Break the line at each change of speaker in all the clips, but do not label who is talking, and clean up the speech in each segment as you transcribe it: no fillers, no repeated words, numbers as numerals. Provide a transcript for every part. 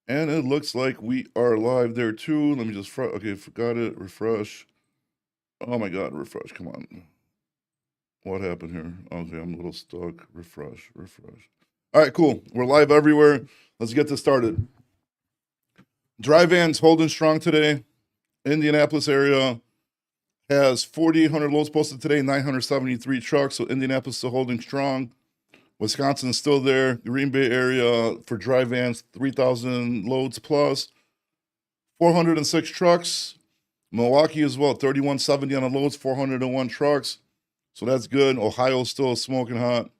And it looks like we are live there too. Let me just, okay, forgot it, refresh. Oh my God, refresh, come on. What happened here? Okay, I'm a little stuck. Refresh. All right, cool. We're live everywhere. Let's get this started. Dry vans holding strong today. Indianapolis area has 4,800 loads posted today, 973 trucks. So Indianapolis still holding strong. Wisconsin is still there. Green Bay area for dry vans, 3,000 loads plus. 406 trucks. Milwaukee as well, 3,170 on the loads, 401 trucks. So that's good. Ohio's still smoking hot.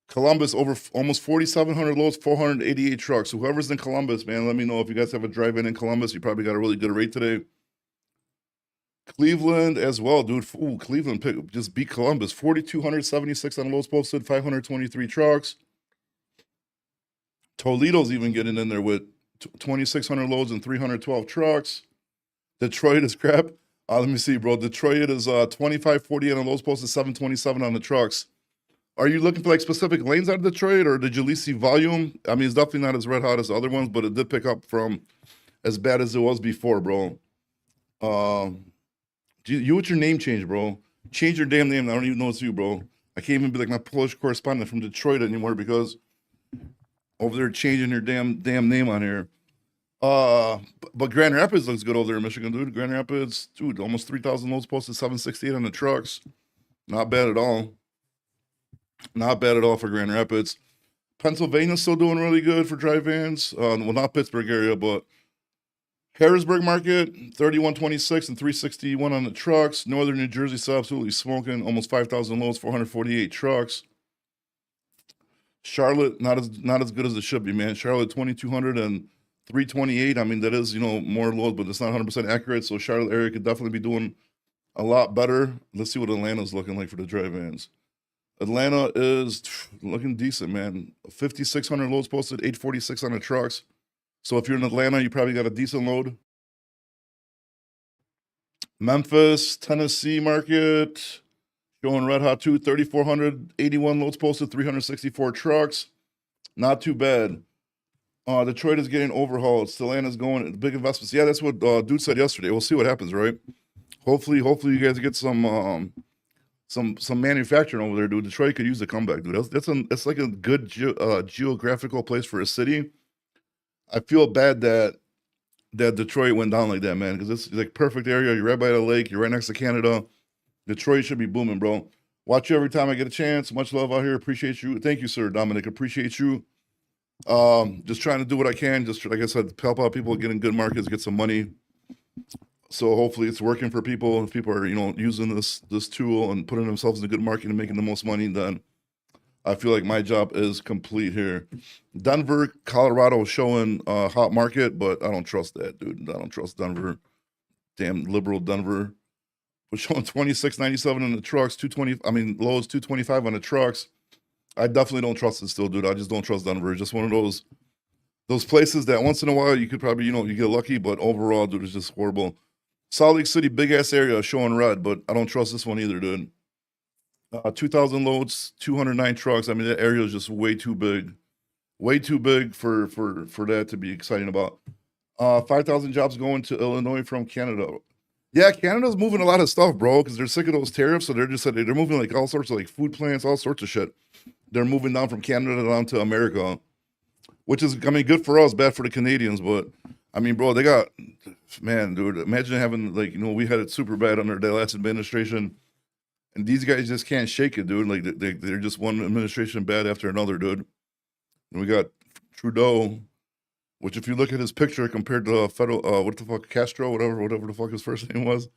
Columbus over almost 4,700 loads, 488 trucks. So whoever's in Columbus, man, let me know if you guys have a drive-in in Columbus. You probably got a really good rate today. Cleveland as well, dude. Ooh, Cleveland just beat Columbus. 4,276 on the loads posted, 523 trucks. Toledo's even getting in there with 2,600 loads and 312 trucks. Detroit is crap. Let me see, bro. Detroit is 2,548 on the loads posted, 727 on the trucks. Are you looking for like specific lanes out of Detroit, or did you at least see volume? I mean, it's definitely not as red hot as the other ones, but it did pick up from as bad as it was before, bro. You with your name change, bro. Change your damn name. I don't even know it's you, bro. I can't even be like my Polish correspondent from Detroit anymore because over there changing your damn name on here. But Grand Rapids looks good over there in Michigan, dude. Grand Rapids, dude, almost 3,000 loads posted, 768 on the trucks. Not bad at all. Not bad at all for Grand Rapids. Pennsylvania's still doing really good for dry vans. Well, not Pittsburgh area, but Harrisburg market, 3,126 and 361 on the trucks. Northern New Jersey still absolutely smoking, almost 5,000 loads, 448 trucks. Charlotte, not as good as it should be, man. Charlotte, 2,200 and 328. I mean, that is, more load, but it's not 100% accurate. So Charlotte area could definitely be doing a lot better. Let's see what Atlanta's looking like for the dry vans. Atlanta is looking decent, man. 5,600 loads posted, 846 on the trucks. So if you're in Atlanta, you probably got a decent load. Memphis, Tennessee market, showing red hot too. 3,481 loads posted, 364 trucks. Not too bad. Detroit is getting overhauled. Atlanta's going big investments. Yeah, that's what dude said yesterday. We'll see what happens, right? Hopefully you guys get some manufacturing over there, dude. Detroit could use a comeback, dude. That's like a good geographical place for a city. I feel bad that Detroit went down like that, man, because it's like perfect area. You're right by the lake. You're right next to Canada. Detroit should be booming, bro. Watch you every time I get a chance. Much love out here. Appreciate you. Thank you, sir, Dominic. Appreciate you. Just trying to do what I can. Just like I said, help out people, get in good markets, get some money. So hopefully it's working for people. If people are, using this tool and putting themselves in a good market and making the most money, then I feel like my job is complete here. Denver, Colorado showing a hot market, but I don't trust that, dude. I don't trust Denver. Damn liberal Denver. We're showing 26.97 on the trucks, 220. I mean, lows 225 on the trucks. I definitely don't trust it still, dude. I just don't trust Denver. It's just one of those places that once in a while you could probably, you get lucky, but overall, dude, it's just horrible. Salt Lake City, big ass area showing red, but I don't trust this one either, dude. 2,000 loads, 209 trucks. I mean, that area is just way too big for that to be exciting about. 5,000 jobs going to Illinois from Canada. Yeah, Canada's moving a lot of stuff, bro, because they're sick of those tariffs. So they're moving like all sorts of like food plants, all sorts of shit. They're moving down from Canada down to America, which is, I mean, good for us, bad for the Canadians. But I mean, bro, they got, man, dude, imagine having like, we had it super bad under the last administration. And these guys just can't shake it, dude. Like they're just one administration bad after another, dude. And we got Trudeau, which if you look at his picture compared to federal, what the fuck, Castro, whatever the fuck his first name was,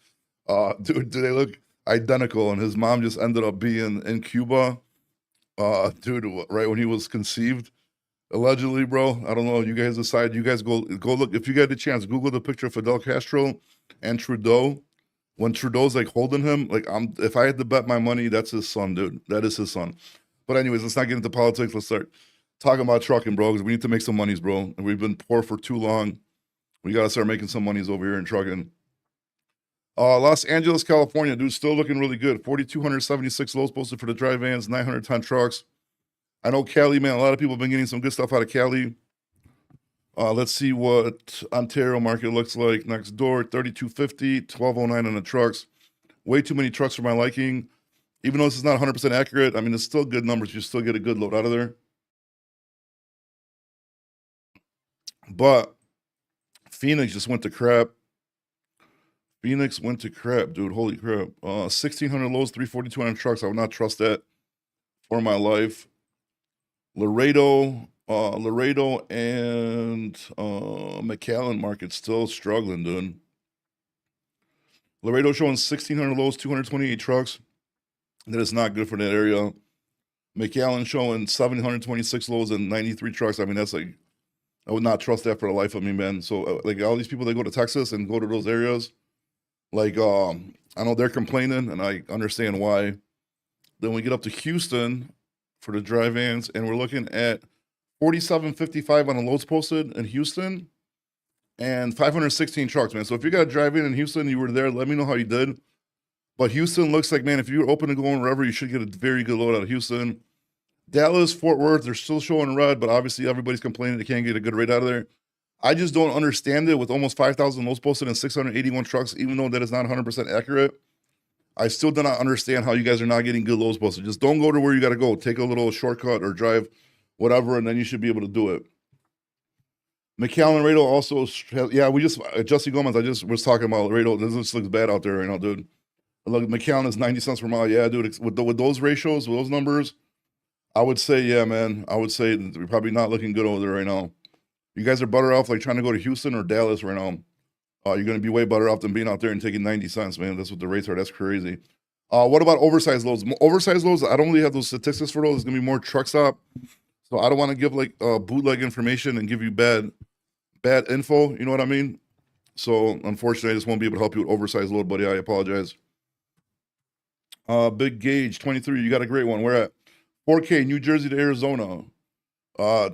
dude, do they look identical? And his mom just ended up being in Cuba, dude, right when he was conceived, allegedly, bro. I don't know. You guys decide. You guys go look. If you get the chance, Google the picture of Fidel Castro and Trudeau. When Trudeau's like holding him, like if I had to bet my money, that's his son, dude. That is his son. But anyways, let's not get into politics. Let's start talking about trucking, bro, because we need to make some monies, bro. And we've been poor for too long. We got to start making some monies over here in trucking. Los Angeles, California, dude, still looking really good. 4,276 loads posted for the dry vans, 910 trucks. I know Cali, man, a lot of people have been getting some good stuff out of Cali. Let's see what Ontario market looks like next door. 3250, 1209 on the trucks. Way too many trucks for my liking. Even though this is not 100% accurate, I mean, it's still good numbers. You still get a good load out of there. But Phoenix just went to crap. Phoenix went to crap, dude. Holy crap. 1600 lows, 342 on trucks. I would not trust that for my life. Laredo and McAllen market still struggling, dude. Laredo showing 1600 lows, 228 trucks. That is not good for that area. McAllen showing 726 lows and 93 trucks. I mean, that's like, I would not trust that for the life of me, man. So, like, all these people that go to Texas and go to those areas, like, I know they're complaining, and I understand why. Then we get up to Houston for the dry vans, and we're looking at 4755 on the loads posted in Houston and 516 trucks, man. So if you got to drive in Houston, you were there, let me know how you did. But Houston looks like, man, if you're open to going wherever, you should get a very good load out of Houston. Dallas, Fort Worth, they're still showing red, but obviously everybody's complaining they can't get a good rate out of there. I just don't understand it with almost 5,000 loads posted and 681 trucks, even though that is not 100% accurate. I still do not understand how you guys are not getting good loads posted. Just don't go to where you got to go. Take a little shortcut or drive whatever, and then you should be able to do it. McAllen Laredo also, yeah, we just, Jesse Gomez, I just was talking about Laredo. This just looks bad out there right now, dude. Look, McAllen is 90 cents per mile. Yeah, dude, with those ratios, with those numbers, I would say, yeah, man, I would say we're probably not looking good over there right now. You guys are better off like trying to go to Houston or Dallas right now. You're going to be way better off than being out there and taking 90 cents, man. That's what the rates are. That's crazy. What about oversized loads? Oversized loads, I don't really have those statistics for those. It's going to be more truck stop. So I don't want to give like bootleg information and give you bad info. You know what I mean? So unfortunately, I just won't be able to help you with oversized load, buddy. I apologize. Big Gauge 23. You got a great one. We're at 4K, New Jersey to Arizona.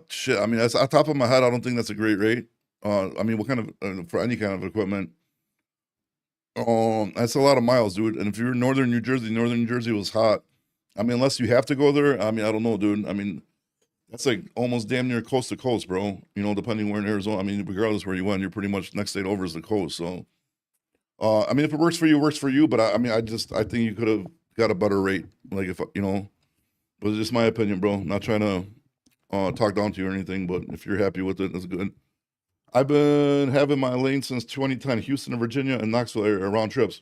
Shit. I mean, that's on top of my head. I don't think that's a great rate. I mean, what kind of for any kind of equipment? That's a lot of miles, dude. And if you're in northern New Jersey was hot. I mean, unless you have to go there. I mean, I don't know, dude. I mean, that's like almost damn near coast to coast, bro. You know, depending where in Arizona. I mean, regardless where you went, you're pretty much next state over is the coast. So, I mean, if it works for you, it works for you. But I mean, I think you could have got a better rate. Like if you know, but it's just my opinion, bro. I'm not trying to talk down to you or anything, but if you're happy with it, that's good. I've been having my lane since 2010, Houston and Virginia and Knoxville area round trips.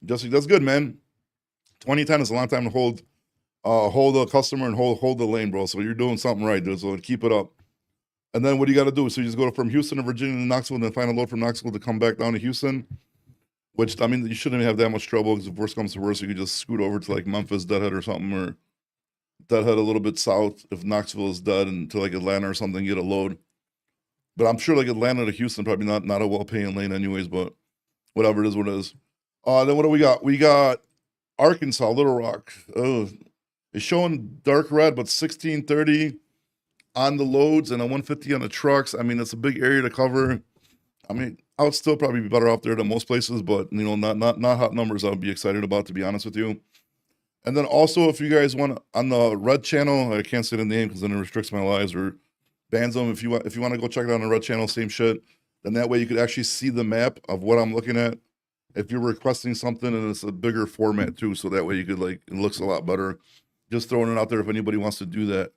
Jesse, that's good, man. 2010 is a long time to hold a customer and hold the lane, bro. So you're doing something right, dude. So keep it up. And then what do you got to do? So you just go from Houston to Virginia to Knoxville, and then find a load from Knoxville to come back down to Houston. Which I mean, you shouldn't have that much trouble because if worst comes to worst, you could just scoot over to like Memphis, Deadhead, or something, or Deadhead a little bit south if Knoxville is dead, and to like Atlanta or something, get a load. But I'm sure like Atlanta to Houston probably not a well-paying lane anyways. But whatever it is, what it is. Then what do we got? We got Arkansas, Little Rock. It's showing dark red, but 1630 on the loads and a 150 on the trucks. I mean, it's a big area to cover. I mean, I would still probably be better off there than most places, but you know, not hot numbers I would be excited about, to be honest with you. And then also, if you guys want on the Red channel, I can't say the name because then it restricts my lives or bans them. If you want to go check it out on the Red channel, same shit. Then that way you could actually see the map of what I'm looking at. If you're requesting something and it's a bigger format too, so that way you could like it looks a lot better. Just throwing it out there if anybody wants to do that.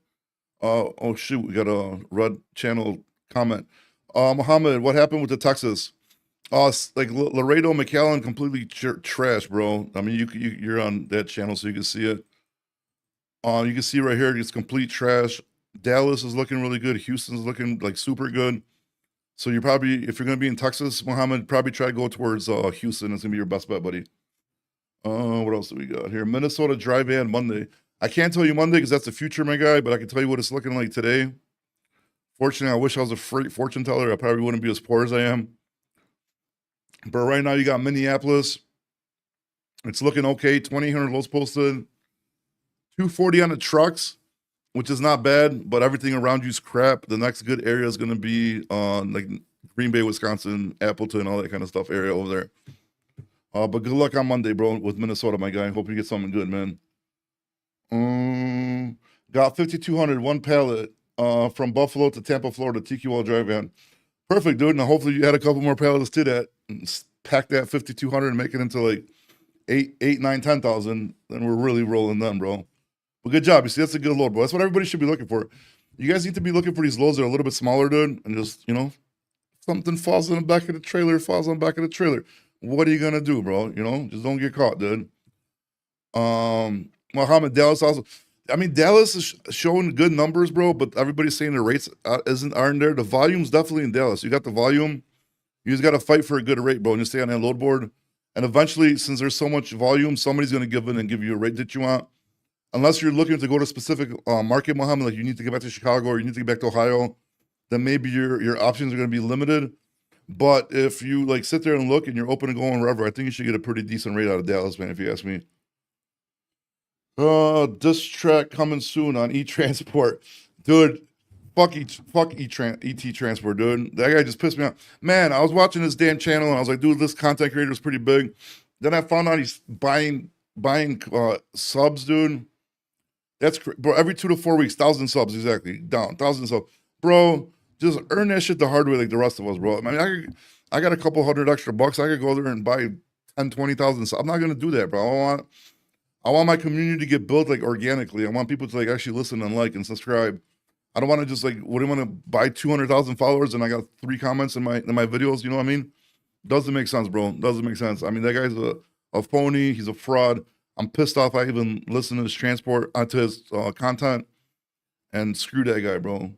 Oh shoot, we got a Red channel comment. Muhammad, what happened with the Texas? Like Laredo, McAllen, completely trash, bro. I mean, you're on that channel, so you can see it. You can see right here, it's complete trash. Dallas is looking really good. Houston's looking like super good. So you're probably, if you're gonna be in Texas, Muhammad, probably try to go towards Houston. It's gonna be your best bet, buddy. What else do we got here? Minnesota dry van Monday. I can't tell you Monday because that's the future, my guy, but I can tell you what it's looking like today. Fortunately, I wish I was a freight fortune teller. I probably wouldn't be as poor as I am. But right now, you got Minneapolis. It's looking okay. 2,800 loads posted. 240 on the trucks, which is not bad, but everything around you is crap. The next good area is going to be like Green Bay, Wisconsin, Appleton, all that kind of stuff area over there. But good luck on Monday, bro, with Minnesota, my guy. Hope you get something good, man. Got 5,200, one pallet from Buffalo to Tampa, Florida, TQL dry van. Perfect, dude. Now hopefully you add a couple more pallets to that and pack that 5,200 and make it into like 8, 9, 10,000. Then we're really rolling then, bro. But good job. You see, that's a good load, bro. That's what everybody should be looking for. You guys need to be looking for these loads that are a little bit smaller, dude, and just, you know, something falls in the back of the trailer, falls on the back of the trailer. What are you gonna do, bro? You know, just don't get caught, dude. Muhammad Dallas also. I mean, Dallas is showing good numbers, bro, but everybody's saying the rates aren't there. The volume's definitely in Dallas. You got the volume. You just got to fight for a good rate, bro, and you stay on that load board. And eventually, since there's so much volume, somebody's going to give in and give you a rate that you want. Unless you're looking to go to a specific market, Muhammad, like you need to get back to Chicago or you need to get back to Ohio, then maybe your options are going to be limited. But if you like sit there and look and you're open to going wherever, I think you should get a pretty decent rate out of Dallas, man, if you ask me. This track coming soon on e-transport. Dude, fuck ET transport, dude. That guy just pissed me off. Man, I was watching this damn channel and I was like, dude, this content creator is pretty big. Then I found out he's buying subs, dude. That's bro, every 2 to 4 weeks, 1,000 subs exactly. Down, 1,000 subs. Bro, just earn that shit the hard way like the rest of us, bro. I mean, I got a couple $100 extra bucks. I could go there and buy 10, 20,000 subs. I'm not gonna do that, bro. I want my community to get built like organically. I want people to like actually listen and like and subscribe. I don't want to just like, what do you want to buy 200,000 followers and I got 3 comments in my videos? You know what I mean? Doesn't make sense, bro. Doesn't make sense. I mean, that guy's a phony. He's a fraud. I'm pissed off I even listened to his to his content, and screw that guy, bro.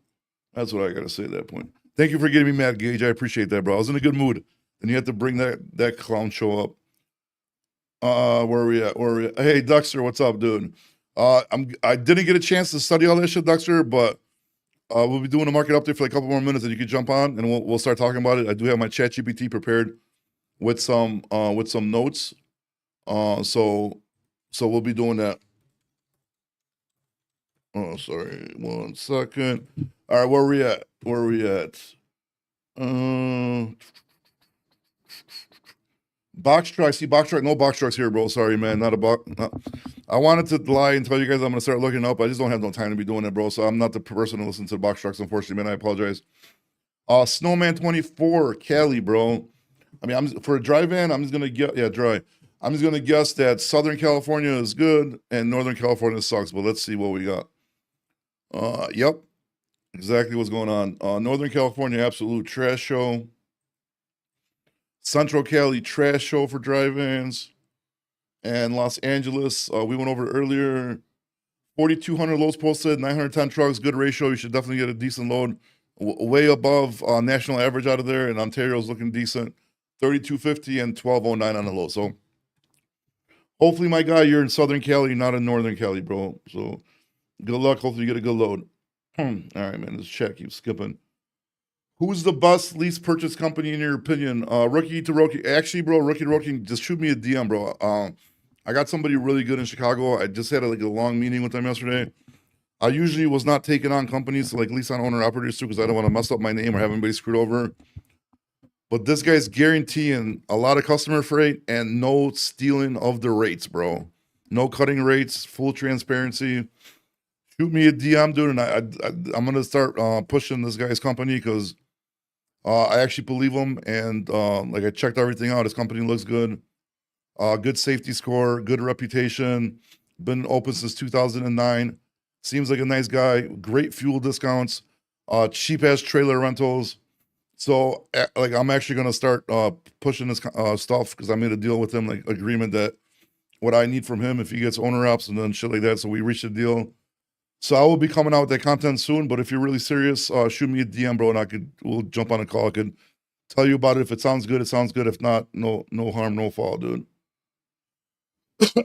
That's what I got to say at that point. Thank you for getting me mad, Gage. I appreciate that, bro. I was in a good mood. And you had to bring that clown show up. Where are we at? Hey, Dexter, what's up, dude? I didn't get a chance to study all that shit, Dexter, but we'll be doing a market update for like a couple more minutes, and you can jump on, and we'll start talking about it. I do have my ChatGPT prepared with some notes. So we'll be doing that. Oh, sorry, 1 second. All right, where are we at? Box truck. I see box truck. No box trucks here, bro. Sorry, man. Not a box. No. I wanted to lie and tell you guys I'm gonna start looking up. I just don't have no time to be doing it, bro. So I'm not the person to listen to the box trucks, unfortunately, man. I apologize. Snowman 24, Cali, bro. I mean, for a dry van, I'm just gonna get dry. I'm just gonna guess that Southern California is good and Northern California sucks. But let's see what we got. Yep, exactly what's going on. Northern California, absolute trash show. Central Cali, trash show for dry vans. And Los Angeles, we went over earlier. 4,200 loads posted, 910 trucks, good ratio. You should definitely get a decent load, way above national average out of there. And Ontario's looking decent, 3,250 and 1,209 on the load. So hopefully, my guy, you're in Southern Cali, not in Northern Cali, bro. So good luck. Hopefully, you get a good load. All right, man. This chat keeps skipping. Who's the best lease purchase company in your opinion? Rookie to Rookie. Actually, bro, Rookie to Rookie, just shoot me a DM, bro. I got somebody really good in Chicago. I just had a long meeting with them yesterday. I usually was not taking on companies to like lease on owner operators too because I don't want to mess up my name or have anybody screwed over. But this guy's guaranteeing a lot of customer freight and no stealing of the rates, bro. No cutting rates, full transparency. Shoot me a DM, dude, and I'm gonna start pushing this guy's company because I actually believe him, and like I checked everything out. His company looks good. Good safety score, good reputation. Been open since 2009. Seems like a nice guy. Great fuel discounts. Cheap ass trailer rentals. So like I'm actually gonna start pushing this stuff because I made a deal with him, like agreement that what I need from him if he gets owner ops and then shit like that. So we reached a deal. So I will be coming out with that content soon. But if you're really serious, shoot me a DM, bro, and we'll jump on a call. I could tell you about it. If it sounds good, it sounds good. If not, no harm, no foul, dude.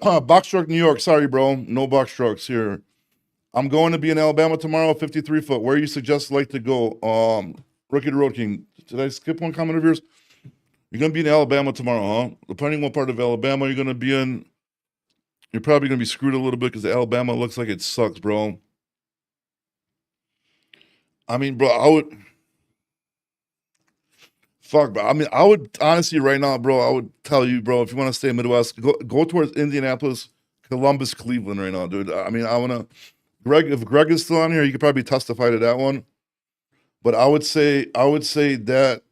Box truck, New York. Sorry, bro. No box trucks here. I'm going to be in Alabama tomorrow, 53 foot. Where you suggest like to go? Rookie to Road King. Did I skip one comment of yours? You're gonna be in Alabama tomorrow, huh? Depending what part of Alabama you're gonna be in, you're probably gonna be screwed a little bit because Alabama looks like it sucks, bro. I mean, bro, I would honestly right now, bro, I would tell you, bro, if you want to stay in Midwest, go towards Indianapolis, Columbus, Cleveland right now, dude. I mean, if Greg is still on here, you could probably testify to that one. But I would say that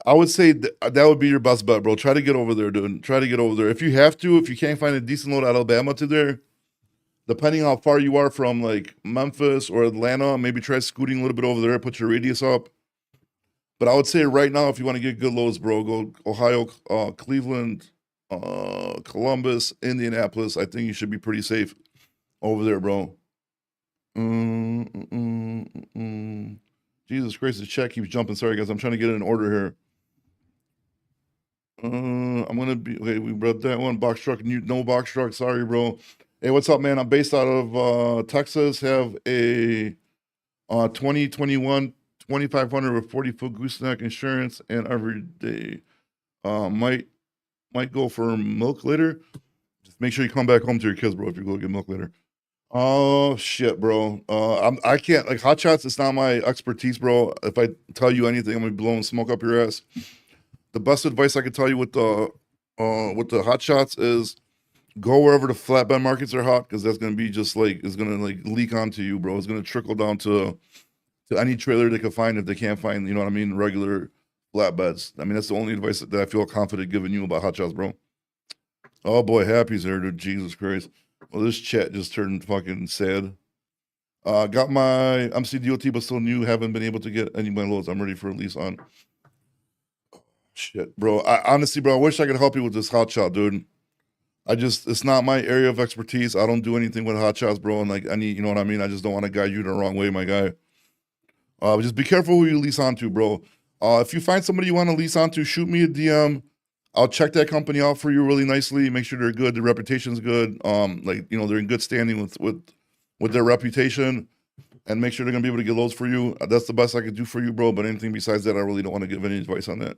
that would be your best bet, bro. Try to get over there, dude. Try to get over there. If you have to, if you can't find a decent load out of Alabama to there, depending how far you are from like Memphis or Atlanta, maybe try scooting a little bit over there, put your radius up. But I would say right now, if you want to get good loads, bro, go Ohio, Cleveland, Columbus, Indianapolis. I think you should be pretty safe over there, bro. Jesus Christ, the chat keeps jumping. Sorry, guys. I'm trying to get it in order here. I'm gonna be okay. We read that one. Box truck, no box truck. Sorry, bro. Hey, what's up, man? I'm based out of Texas. Have a 2021 2500 with 40-foot gooseneck insurance, and every day might go for milk later. Just make sure you come back home to your kids, bro. If you go get milk later. Oh shit, bro. I can't, like, hot shots. It's not my expertise, bro. If I tell you anything, I'm gonna be blowing smoke up your ass. The best advice I could tell you with the hot shots is go wherever the flatbed markets are hot, because that's gonna be just like, it's gonna like leak onto you, bro. It's gonna trickle down to any trailer they can find if they can't find, you know what I mean, regular flatbeds. I mean, that's the only advice that I feel confident giving you about hot shots, bro. Oh boy, Happy's there, dude. Jesus Christ. Well, this chat just turned fucking sad. Got my MCDOT, but still new. Haven't been able to get any of my loads. I'm ready for release on. Shit, bro. I honestly, bro, I wish I could help you with this hot shot, dude. It's not my area of expertise. I don't do anything with hot shots, bro. And like you know what I mean? I just don't want to guide you the wrong way, my guy. Just be careful who you lease onto, bro. If you find somebody you want to lease onto, shoot me a DM. I'll check that company out for you really nicely. Make sure they're good. Their reputation's good. Like, you know, they're in good standing with their reputation, and make sure they're gonna be able to get loads for you. That's the best I could do for you, bro. But anything besides that, I really don't want to give any advice on that.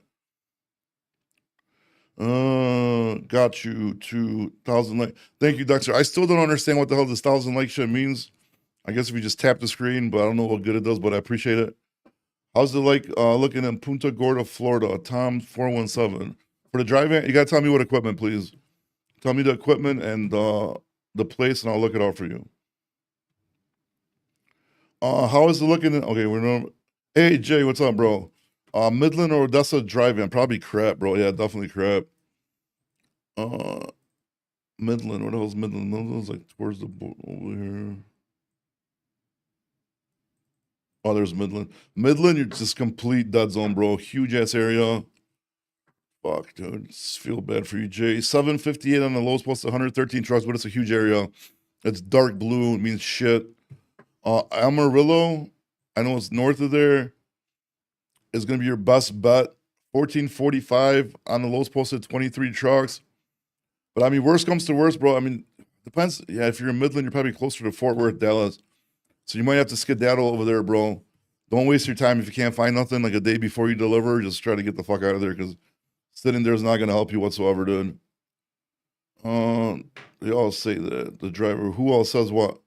Got you 2,000 like. Thank you, Dexter. I still don't understand what the hell this 1,000 like shit means. I guess if you just tap the screen, but I don't know what good it does, but I appreciate it. How's it like looking in Punta Gorda, Florida? Tom 417. For the drive-in, you gotta tell me what equipment, please. Tell me the equipment and the place, and I'll look it out for you. How is it looking? Okay, we're not. Hey Jay, what's up, bro? Midland or Odessa drive-in? Probably crap, bro. Yeah, definitely crap. Midland. What the hell's Midland? Midland's like towards the over here. Oh, there's Midland. Midland, you're just complete dead zone, bro. Huge ass area. Fuck, dude. Feel bad for you, Jay. 758 on the lowest post, 113 trucks, but it's a huge area. It's dark blue. It means shit. Amarillo, I know it's north of there, is going to be your best bet. 1445 on the lowest posted, 23 trucks. But I mean, worst comes to worst, bro. I mean, depends. Yeah, if you're in Midland, you're probably closer to Fort Worth, Dallas. So you might have to skedaddle over there, bro. Don't waste your time if you can't find nothing like a day before you deliver. Just try to get the fuck out of there, because sitting there is not going to help you whatsoever, dude. They all say that the driver. Who else says what?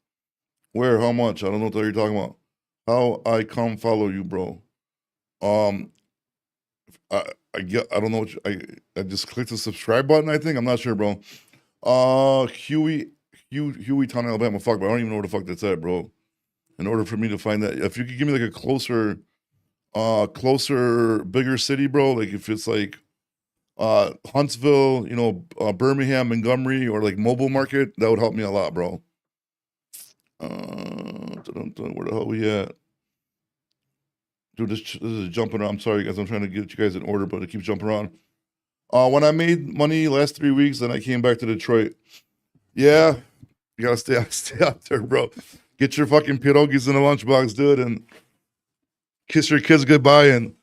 Where? How much? I don't know what you're talking about. How I come follow you, bro. I don't know what I just clicked the subscribe button. I think I'm not sure, bro. Huey, Town, Alabama. Fuck, but I don't even know where the fuck that's at, bro. In order for me to find that, if you could give me like a closer, bigger city, bro. Like if it's like Huntsville, you know, Birmingham, Montgomery, or like Mobile Market, that would help me a lot, bro. Where the hell we at? Dude, this is jumping around. I'm sorry, guys. I'm trying to get you guys in order, but it keeps jumping around. When I made money last 3 weeks, then I came back to Detroit. Yeah, you gotta stay out there, bro. Get your fucking pierogies in a lunchbox, dude, and kiss your kids goodbye and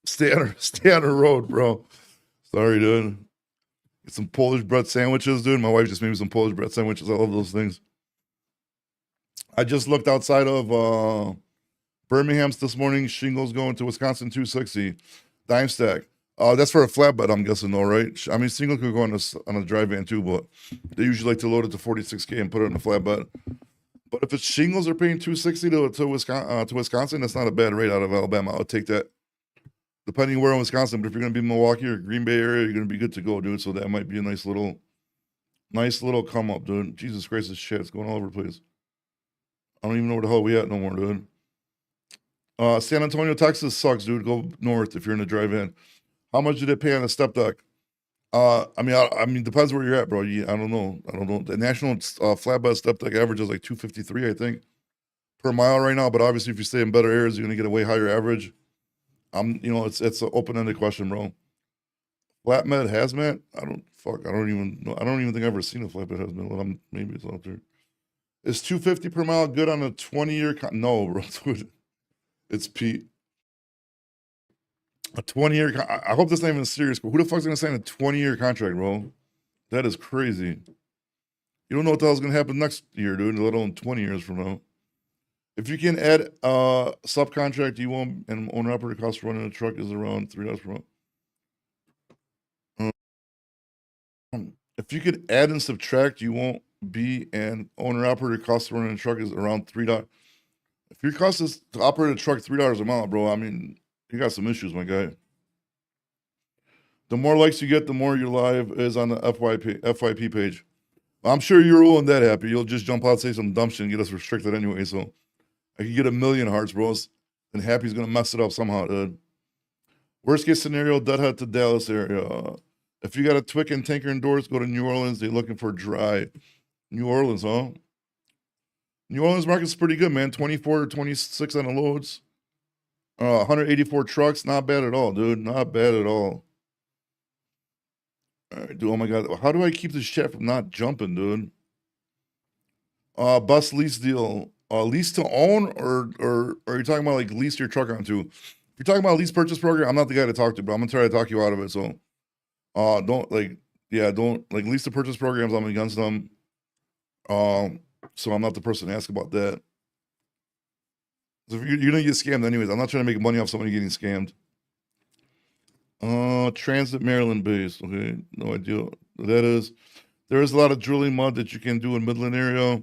stay on the road, bro. Sorry, dude. Get some Polish bread sandwiches, dude. My wife just made me some Polish bread sandwiches. I love those things. I just looked outside of Birmingham's this morning. Shingles going to Wisconsin 260. Dime stack. That's for a flatbed, I'm guessing, though, right? I mean, single could go on a dry van too, but they usually like to load it to 46K and put it on a flatbed. But if it's shingles are paying 260 to Wisconsin, that's not a bad rate out of Alabama. I'll take that. Depending where in Wisconsin, but if you're gonna be in Milwaukee or Green Bay area, you're gonna be good to go, dude. So that might be a nice little come up, dude. Jesus Christ, this shit, it's going all over the place. I don't even know where the hell we at no more, dude. San Antonio, Texas sucks, dude. Go north if you're in the drive-in. How much did it pay on a step deck? I mean, depends where you're at, bro. I don't know. The national flatbed step deck average is like 253, I think, per mile right now. But obviously, if you stay in better areas, you're gonna get a way higher average. It's an open-ended question, bro. Flatbed hazmat? I don't even know. I don't even think I've ever seen a flatbed hazmat. Well, maybe it's out there. Is 250 per mile good on a 20-year? No, bro. Dude, it's Pete. A 20-year. I hope that's not even serious. But who the fuck's gonna sign a 20-year contract, bro? That is crazy. You don't know what the hell's gonna happen next year, dude. Let alone 20 years from now. If you can add subcontract, you won't, and owner operator cost for running a truck is around $3 per month. If you could add and subtract, you won't be, and owner operator cost for running a truck is around $3. If your cost is to operate a truck $3 a mile, bro, I mean, you got some issues, my guy. The more likes you get, the more your live is on the FYP page. I'm sure you're rolling that happy. You'll just jump out, say some dumb shit, and get us restricted anyway. So I could get 1,000,000 hearts, bros, and Happy's gonna mess it up somehow, dude. Worst case scenario, Deadhead to Dallas area. If you got a Twick and Tanker indoors, go to New Orleans. They're looking for dry. New Orleans, huh? New Orleans market's pretty good, man. 24 or 26 on the loads. 184 trucks. Not bad at all, dude. Not bad at all. All right, dude. Oh my God. How do I keep this chat from not jumping, dude? Bus lease deal. Lease to own, or are you talking about like lease your truck onto? If you're talking about lease purchase program, I'm not the guy to talk to, but I'm gonna try to talk you out of it. So, don't lease to purchase programs. I'm against them. So I'm not the person to ask about that. So if you're gonna get scammed anyways. I'm not trying to make money off somebody getting scammed. Transit Maryland base. Okay, no idea what that is. There is a lot of drilling mud that you can do in Midland area.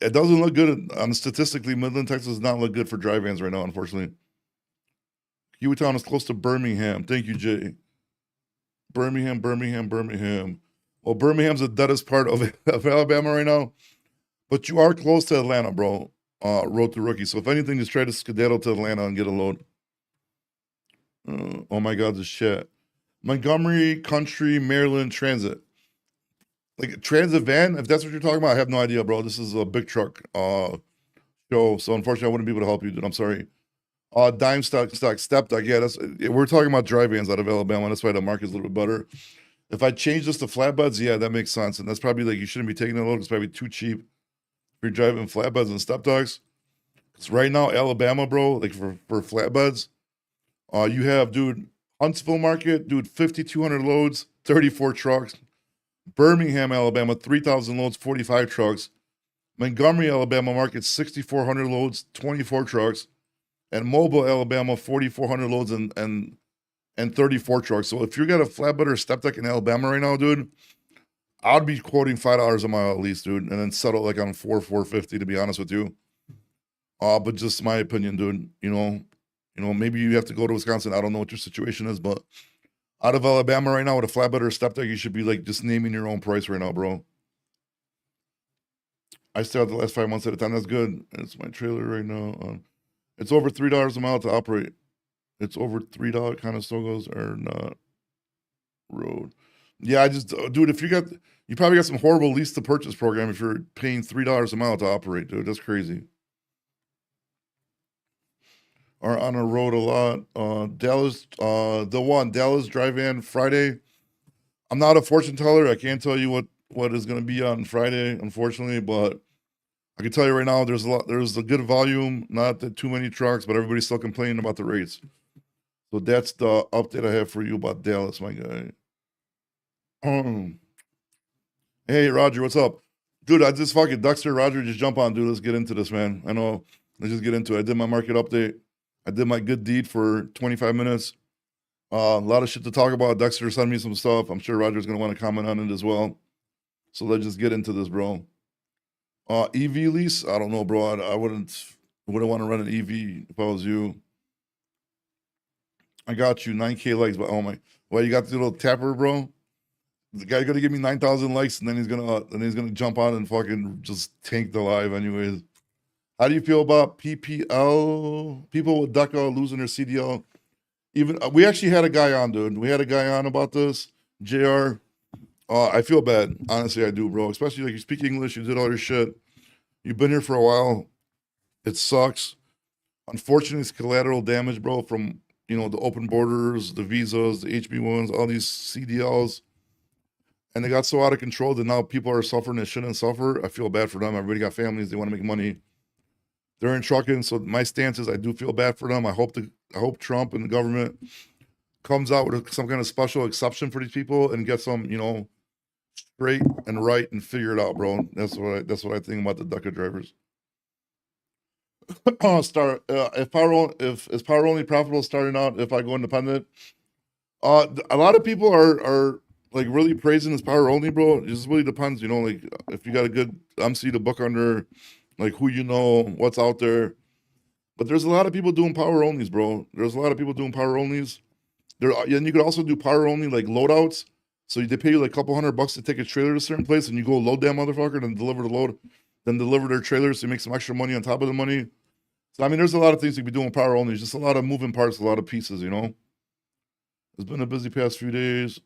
It doesn't look good statistically. Midland, Texas does not look good for dry vans right now, unfortunately. Hewittown is close to Birmingham. Thank you, Jay. Birmingham. Well, Birmingham's the deadest part of Alabama right now. But you are close to Atlanta, bro. Road to rookie. So if anything, just try to skedaddle to Atlanta and get a load. Oh my God, this shit. Montgomery Country, Maryland Transit. Like a transit van, if that's what you're talking about, I have no idea, bro. This is a big truck show. So unfortunately, I wouldn't be able to help you, dude. I'm sorry. Dime stock, step deck. Yeah, we're talking about dry vans out of Alabama. That's why the market's a little bit better. If I change this to flatbeds, yeah, that makes sense. And that's probably like, you shouldn't be taking that load. It's probably too cheap if you're driving flatbeds and step dogs. Because right now, Alabama, bro, like for flatbeds, you have, dude, Huntsville market, dude, 5,200 loads, 34 trucks. Birmingham, Alabama, 3,000 loads, 45 trucks. Montgomery, Alabama market, 6,400 loads, 24 trucks. And Mobile, Alabama, 4,400 loads and 34 trucks. So if you got a flatbed or step deck in Alabama right now, dude, I'd be quoting $5 a mile at least, dude, and then settle like on $450, to be honest with you. But just my opinion, dude. You know, maybe you have to go to Wisconsin. I don't know what your situation is, but out of Alabama right now with a flatbed or a step deck, you should be like just naming your own price right now, bro. I stay out the last 5 months at a time. That's good. It's my trailer right now. It's over $3 a mile to operate. It's over $3 kind of goes or not. Road. Yeah, dude, if you probably got some horrible lease to purchase program if you're paying $3 a mile to operate, dude. That's crazy. Are on a road a lot. Dallas, Dallas drive-in Friday. I'm not a fortune teller. I can't tell you what is going to be on Friday, unfortunately, but I can tell you right now, there's a good volume, not that too many trucks, but everybody's still complaining about the rates. So that's the update I have for you about Dallas, my guy. Hey, Roger, what's up? Dude, I just fucking Dexter, Roger, just jump on, dude. Let's get into this, man. I know. Let's just get into it. I did my market update. I did my good deed for 25 minutes. A lot of shit to talk about. Dexter sent me some stuff. I'm sure Roger's going to want to comment on it as well. So let's just get into this, bro. EV lease? I don't know, bro. I wouldn't want to run an EV if I was you. I got you 9K likes, but oh my, well, you got the little tapper, bro. The guy's gonna give me 9,000 likes, and then he's gonna jump on and fucking just tank the live, anyways. How do you feel about PPL? People with DECA losing their CDL. Even we actually had a guy on, dude. We had a guy on about this. JR. I feel bad. Honestly, I do, bro. Especially like you speak English, you did all your shit. You've been here for a while. It sucks. Unfortunately, it's collateral damage, bro, from the open borders, the visas, the HB1s, all these CDLs. And they got so out of control that now people are suffering and shouldn't suffer. I feel bad for them. Everybody got families, they want to make money. They're in trucking, so my stance is I do feel bad for them. I hope Trump and the government comes out with some kind of special exception for these people and gets them, straight and right and figure it out, bro. That's what I think about the DECA drivers. If power only profitable starting out, if I go independent, a lot of people are like really praising this power only, bro. It just really depends, like if you got a good MC to book under, like who what's out there. But there's a lot of people doing power onlys, bro. There's a lot of people doing power onlys. And you could also do power only like loadouts. So they pay you like a couple $100 to take a trailer to a certain place, and you go load that motherfucker, and deliver the load, then deliver their trailers so you make some extra money on top of the money. So I mean, there's a lot of things you could be doing power only. It's just a lot of moving parts, a lot of pieces, It's been a busy past few days.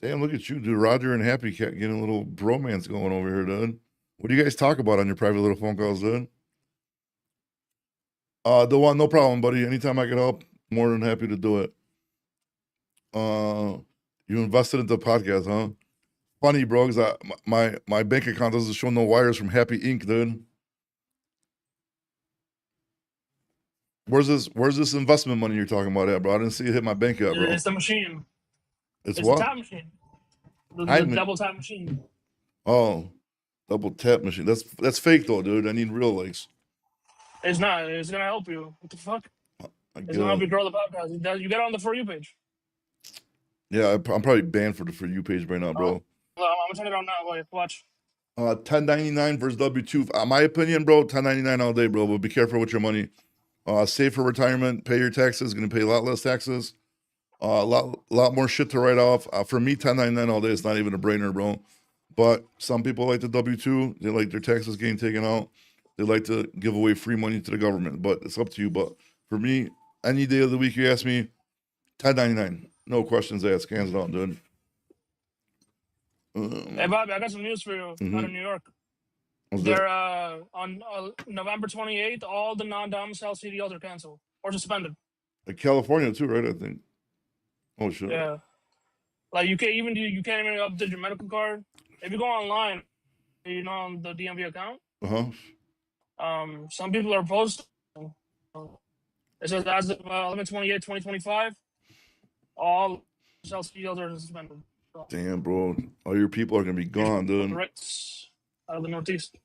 Damn, look at you, dude. Roger and Happy Cat getting a little bromance going over here, dude. What do you guys talk about on your private little phone calls, dude? No problem, buddy. Anytime I can help, more than happy to do it. You invested into the podcast, huh? Funny, bro, because my bank account doesn't show no wires from Happy Inc., dude. Where's this investment money you're talking about at, bro? I didn't see it hit my bank yet, bro.
It's the machine.
It's what?
The tap machine. The double tap machine.
Oh, double tap machine. That's fake though, dude. I need real likes.
It's not. It's gonna help you. What the fuck? It's gonna help you grow the podcast. You get on the For You page.
Yeah, I'm probably banned for the For You page right now, bro.
I'm gonna turn it on now. Wait, watch.
1099 versus W2. My opinion, bro, 1099 all day, bro. But be careful with your money. Save for retirement. Pay your taxes. Going to pay a lot less taxes. A lot more shit to write off. For me, 1099 all day is not even a brainer, bro. But some people like the W2. They like their taxes getting taken out. They like to give away free money to the government. But it's up to you. But for me, any day of the week you ask me, 1099. No questions asked. Hands down, dude.
Hey, Bobby, I got some news for you out of New York. They're on November 28th, all the non-domicile CDLs are canceled or suspended.
California too, right? I think. Oh shit.
Yeah. Like you can't even update your medical card. If you go online, on the DMV account. Some people are posting. It says as of 11/28, 2025, all CDLs are suspended. So,
damn, bro. All your people are gonna be gone, dude.
Right out of the Northeast.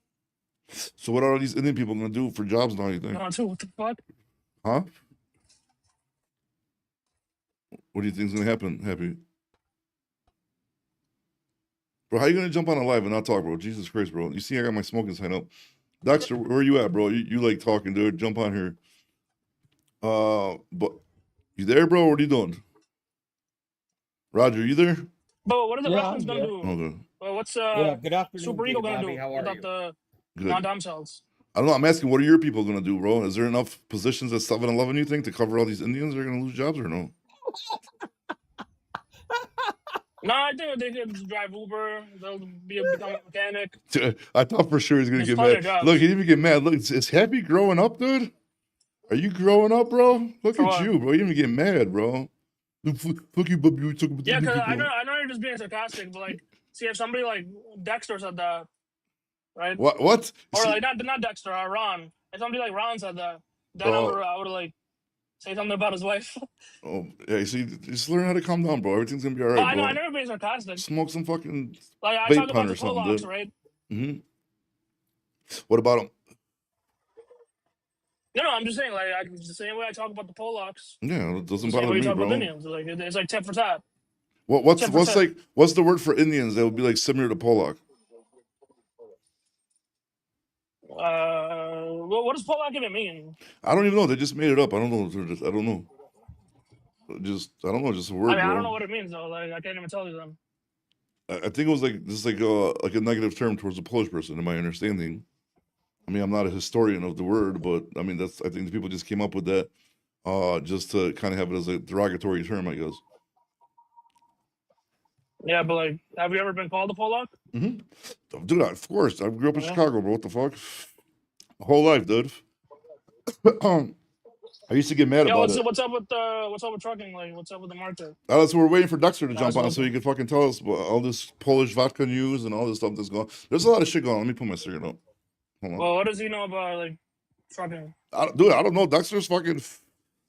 So what are all these Indian people gonna do for jobs now, you think?
What the fuck?
Huh? What do you think's gonna happen, Happy? Bro, how you gonna jump on a live and not talk, bro? Jesus Christ, bro. You see I got my smoking sign up. Dexter, where are you at, bro? You like talking, dude. Jump on here. But you there, bro? What are you doing? Roger, you there?
But what are the Russians gonna do?
Okay.
Well, what's
good afternoon,
Super Eagle gonna
Bobby.
do
How are
about
you?
the
Good.
non-domiciles?
I don't know. I'm asking, what are your people gonna do, bro? Is there enough positions at 7-Eleven, you think, to cover all these Indians that are gonna lose jobs or no?
No, I think they could drive Uber. They'll become a mechanic.
I thought for sure he's gonna get mad. Look, he didn't even get mad. Look, is Happy growing up, dude? Are you growing up, bro? Look at you, bro. You didn't even get mad, bro. Fuck you, Bubby.
Yeah, because I know you're just being sarcastic, but like, see, if somebody like Dexter said that, right?
What?
Or like not Dexter, Ron. If somebody like Ron said that, then I would like say something about his wife.
Oh, yeah. You see, just learn how to calm down, bro. Everything's gonna be all right, bro.
I never being sarcastic.
Smoke some fucking
like I
vape
talk about
pen
the
or something,
Polacks,
dude.
right?
What about them?
No, I'm just saying, like, the same way I talk about the Polacks.
Yeah, it doesn't bother me,
talk
bro.
About Indians. Like, it's like tit for tat.
What's the word for Indians that would be like similar to Polak?
What does Polak even mean?
I don't even know. They just made it up. I don't know. I don't know. Just a word.
I don't know what it means though. Like I can't even tell you them.
I think it was like a negative term towards a Polish person, in my understanding. I mean, I'm not a historian of the word, but I mean, I think the people just came up with that just to kind of have it as a derogatory term, I guess.
Yeah, but like, have you ever been called a Pollock?
Mm-hmm. Dude, of course. I grew up in Chicago, bro. What the fuck? My whole life, dude. I used to get mad about it.
What's up with trucking? Like, what's up with the market?
That's what we're waiting for Dexter to jump on so he can fucking tell us about all this Polish vodka news and all this stuff that's going on. There's a lot of shit going on. Let me put my cigarette up. Hold on.
Well, what does he know about, like, trucking?
Dude, I don't know. Dexter's fucking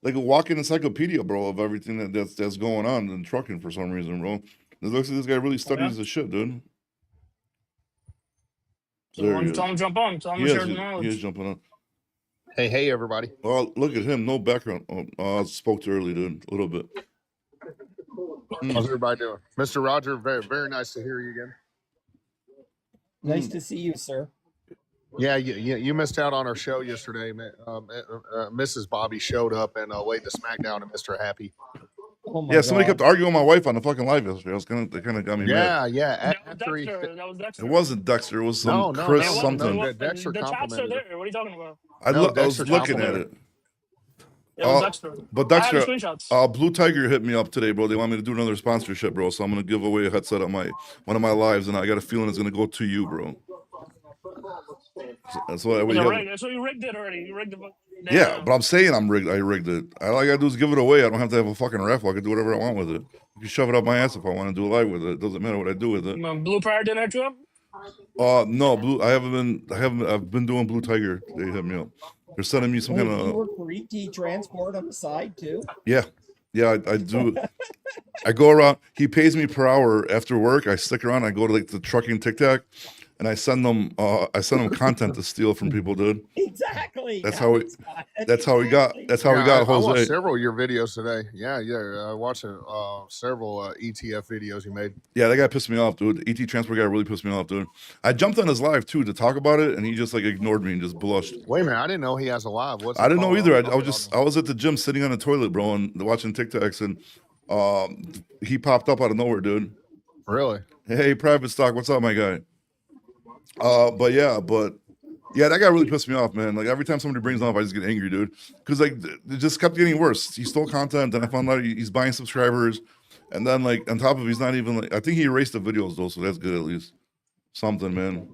like a walking encyclopedia, bro, of everything that's going on in trucking for some reason, bro. It looks like this guy really studies the shit, dude.
So why don't you tell him to jump on? Tell him to share the knowledge.
He is jumping on.
Hey, everybody.
Oh, look at him. No background. I spoke too early, dude. A little bit.
How's everybody doing? Mr. Roger, very, very nice to hear you again.
Nice to see you, sir.
Yeah, you missed out on our show yesterday. Mrs. Bobby showed up and laid the smackdown at Mr. Happy.
Oh my
somebody kept arguing with my wife on the fucking live yesterday. They kind of got me mad.
Yeah.
That was Dexter.
It wasn't Dexter. It was some Chris something.
Dexter
the chats are there. What are you talking about?
I was looking at it.
It was Dexter.
But Dexter,
screenshots.
Blue Tiger hit me up today, bro. They want me to do another sponsorship, bro. So I'm gonna give away a headset on one of my lives, and I got a feeling it's gonna go to you, bro. That's what
So you rigged it already. You rigged it.
Yeah, but I'm saying I rigged it. All I gotta do is give it away. I don't have to have a fucking raffle. I can do whatever I want with it. You can shove it up my ass if I want to do a live with it. It doesn't matter what I do with it.
Blue Prior didn't hit you up?
No, Blue. I've been doing Blue Tiger. They hit me up. They're sending me some kind of.
You work for ET Transport on the side too?
Yeah, I do. I go around. He pays me per hour after work. I stick around. I go to like the trucking TikTok, and I send them content to steal from people, dude.
Exactly.
That's how we got
I
Jose.
watched several of your videos today. Yeah. I watched several ETF videos you made.
Yeah, that guy pissed me off, dude. ET Transport guy really pissed me off, dude. I jumped on his live too to talk about it, and he just like ignored me and just blushed.
Wait a minute, I didn't know he has a live.
I didn't know either. I was at the gym sitting on the toilet, bro, and watching TikToks, and he popped up out of nowhere, dude.
Really?
Hey, Private Stock, what's up, my guy? But that guy really pissed me off, man. Like every time somebody brings him up, I just get angry, dude. Because like it just kept getting worse. He stole content, then I found out he's buying subscribers, and then like on top of it, he's not even like I think he erased the videos though, so that's good at least. Something, man.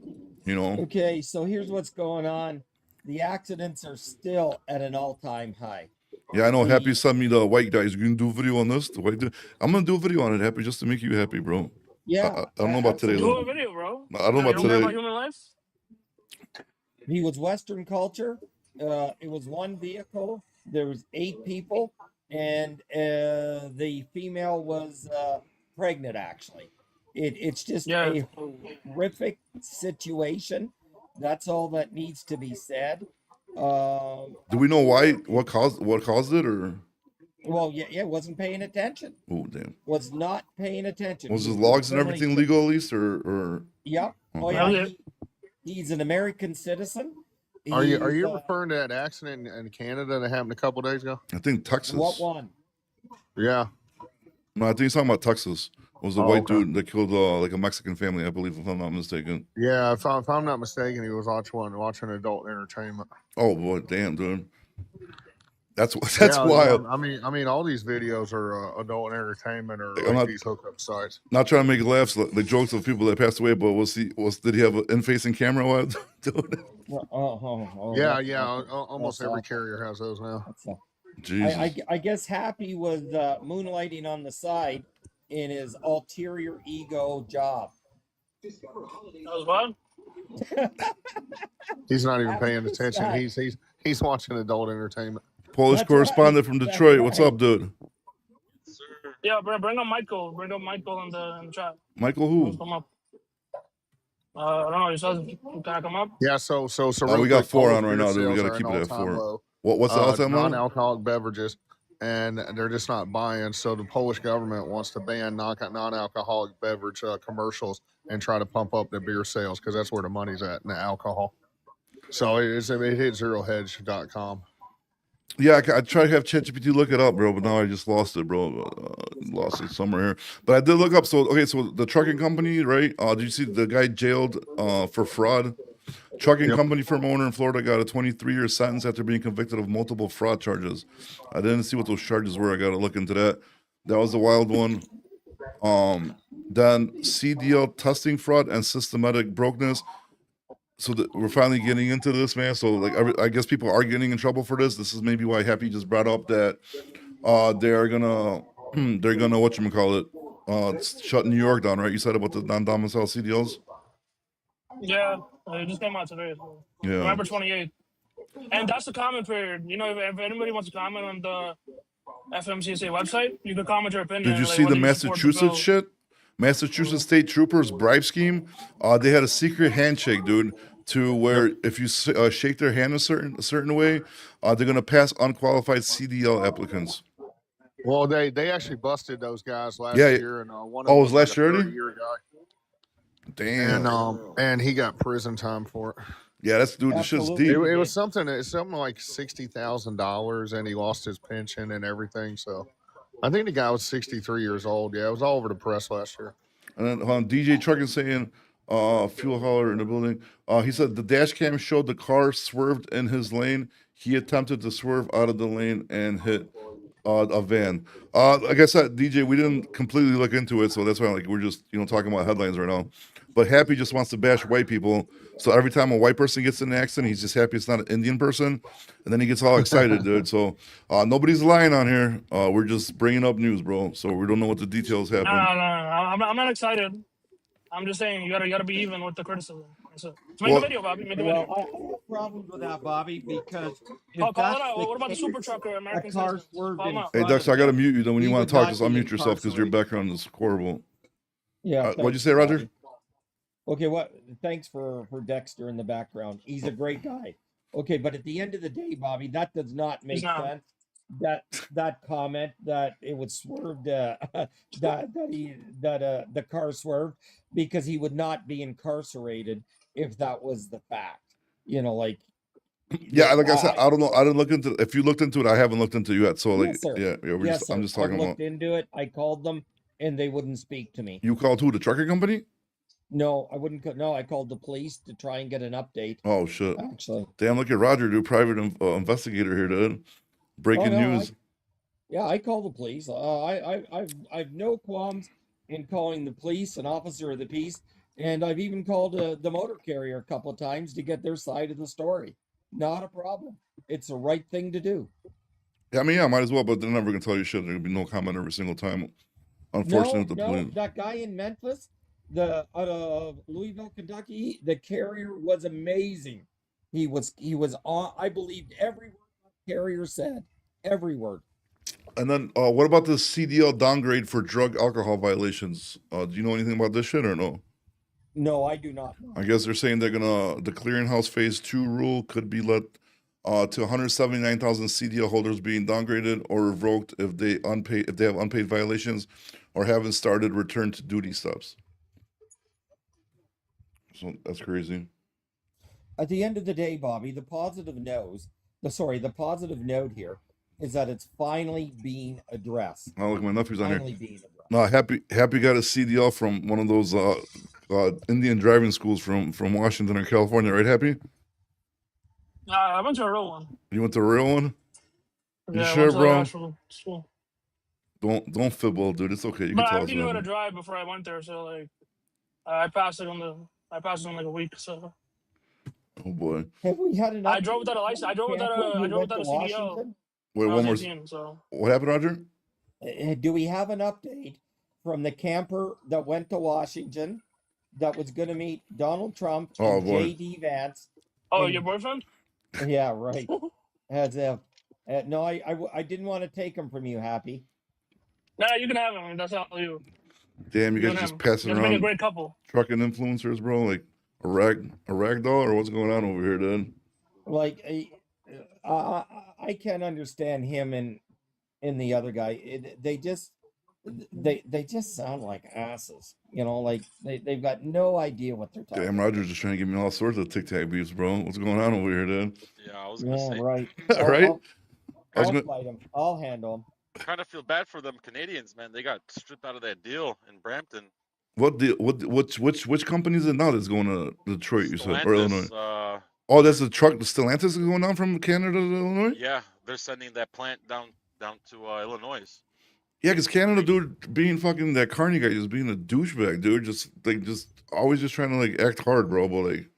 You know.
Okay, so here's what's going on. The accidents are still at an all-time high.
Yeah, I know. Happy sent me the white guys. You can do a video on this. I'm gonna do a video on it, Happy, just to make you happy, bro.
Yeah.
I don't know about today.
Do a video, bro.
I don't know about today.
Human life?
He was Western culture. It was one vehicle. There was 8 people, and the female was pregnant. Actually, it's just a horrific situation. That's all that needs to be said.
Do we know why? What caused it, or?
Well, yeah, wasn't paying attention.
Oh, damn.
Was not paying attention.
Was his logs and everything legal at least, or?
Yep. Oh yeah. He's an American citizen.
Are you referring to that accident in Canada that happened a couple days ago?
I think Texas.
What one?
Yeah.
No, I think he's talking about Texas. It was a white dude that killed like a Mexican family, I believe, if I'm not mistaken.
Yeah, if I'm not mistaken, he was watching adult entertainment.
Oh boy, damn, dude. That's wild.
I mean, all these videos are adult entertainment or like these hookup sites.
Not trying to make laughs, like jokes of people that passed away, but did he have an in-facing camera while doing it?
Almost every carrier has those now.
Jesus.
I guess Happy was moonlighting on the side in his ulterior ego job.
That was what?
He's not even paying attention. He's watching adult entertainment.
Polish correspondent from Detroit. What's up, dude?
Yeah, bring up Michael. Bring up Michael in the chat.
Michael who?
Come up. I don't know. He says, can I come up?
Yeah, so
we got 4 on right now, dude. We got to keep it at 4. What's the all-time low?
Non-alcoholic beverages, and they're just not buying. So the Polish government wants to ban non-alcoholic beverage commercials and try to pump up their beer sales because that's where the money's at in the alcohol. So it hit zerohedge.com.
Yeah, I tried to have ChatGPT look it up, bro, but now I just lost it, bro. Lost it somewhere here. But I did look up. So the trucking company, right? Did you see the guy jailed for fraud? Trucking
Yep.
company firm owner in Florida got a 23-year sentence after being convicted of multiple fraud charges. I didn't see what those charges were. I got to look into that. That was a wild one. Then CDL testing fraud and systematic brokenness. So we're finally getting into this, man. So like, I guess people are getting in trouble for this. This is maybe why Happy just brought up that they're gonna whatchamacallit, shut New York down, right? You said about the non-domicile CDLs.
Yeah, it just came out today. So.
Yeah.
November 28th. And that's the comment period. You know, if anybody wants to comment on the FMCSA website, you can comment your opinion.
Did you
like,
see the
whether you support the
Massachusetts
bill.
shit? Massachusetts State Troopers bribe scheme. They had a secret handshake, dude, to where if you shake their hand a certain way, they're gonna pass unqualified CDL applicants.
Well, they actually busted those guys last year, and one of them
it was last
like
year?
a 30-year guy.
Damn.
And he got prison time for it.
Yeah, that's dude. The shit's
Absolutely.
deep.
It was something like $60,000, and he lost his pension and everything. So, I think the guy was 63 years old. Yeah, it was all over the press last year.
And then DJ Trucking saying, fuel hauler in the building. He said the dash cam showed the car swerved in his lane. He attempted to swerve out of the lane and hit a van. Like I said, DJ, we didn't completely look into it, so that's why we're just talking about headlines right now. But Happy just wants to bash white people. So every time a white person gets in an accident, he's just happy it's not an Indian person, and then he gets all excited, dude. So nobody's lying on here. We're just bringing up news, bro. So we don't know what the details happen.
No, I'm not excited. I'm just saying you gotta be even with the criticism. So make a video, Bobby. Make a video.
Well, I have problems with that, Bobby, because
Call it out. What about the super trucker American
car
citizens?
swerved
Call
in
them out.
Hey, Dux, I gotta mute you. Then when
He
you want
would
to talk,
not
just
be
unmute yourself because your
incarcerated.
background is horrible.
Yeah.
What'd you say, Roger?
Bobby. Okay, thanks for Dexter in the background. He's a great guy. Okay, but at the end of the day, Bobby, that does not make sense. That comment that it would swerve that the car swerved, because he would not be incarcerated if that was the fact.
Yeah, like I said, I don't know. I didn't look into. If you looked into it, I haven't looked into it yet. So like,
Yes, sir.
yeah, I'm just talking
I
about.
looked into it. I called them, and they wouldn't speak to me.
You called who? The trucker company?
No, I wouldn't. No, I called the police to try and get an update.
Oh shit!
Actually,
damn, look at Roger, dude, private investigator here, dude. Breaking news.
I called the police. I've no qualms in calling the police, an officer of the peace, and I've even called the motor carrier a couple of times to get their side of the story. Not a problem. It's the right thing to do.
Yeah, I mean, yeah, might as well, but they're never gonna tell you shit. There'll be no comment every single time. Unfortunately,
No, that guy in Memphis, out of Louisville, Kentucky, the carrier was amazing. He was on. I believed every word the carrier said. Every word.
And then, what about the CDL downgrade for drug alcohol violations? Do you know anything about this shit or no?
No, I do not know.
I guess they're saying the clearinghouse phase 2 rule could be let to 179,000 CDL holders being downgraded or revoked if they have unpaid violations or haven't started return to duty steps. So that's crazy.
At the end of the day, Bobby, the positive note here is that it's finally being addressed.
Oh, look, my nephew's on
Finally
here.
being addressed.
No, Happy got a CDL from one of those Indian driving schools from Washington or California, right, Happy?
I went to a real one.
You went to a real one?
Yeah,
you sure, bro?
School.
Don't fibble, dude. It's okay. You
But
can
I
tell us.
already knew how to drive before I went there, so like I passed it in like a week. So.
Oh boy.
Have we had an?
I drove without a license. I drove without a CDL.
Wait, one more.
18, so.
What happened, Roger?
Do we have an update from the camper that went to Washington that was going to meet Donald Trump and J.D. Vance?
Oh, your boyfriend?
Yeah, right. As if no, I didn't want to take him from you, Happy.
Nah, you can have him. That's all you.
Damn, you guys just passing around.
Make a great couple.
Trucking influencers, bro. Like a rag doll, or what's going on over here, dude?
Like, I can't understand him and the other guy. They just sound like asses. You know, like they've got no idea what they're talking.
Damn, Roger's just trying to give me all sorts of tic tac beefs, bro. What's going on over here, dude?
Yeah, I was gonna say.
Right.
Right.
I'll fight him. I'll handle him.
Kind of feel bad for them Canadians, man. They got stripped out of that deal in Brampton.
Which company is it now that's going to Detroit? You said or Illinois?
Stellantis,
Oh, that's the truck. The Stellantis is going down from Canada to Illinois.
yeah, they're sending that plant down to Illinois.
Yeah, because Canada, dude, being fucking that Carney guy, just being a douchebag, dude. Just always just trying to like act hard, bro. But like,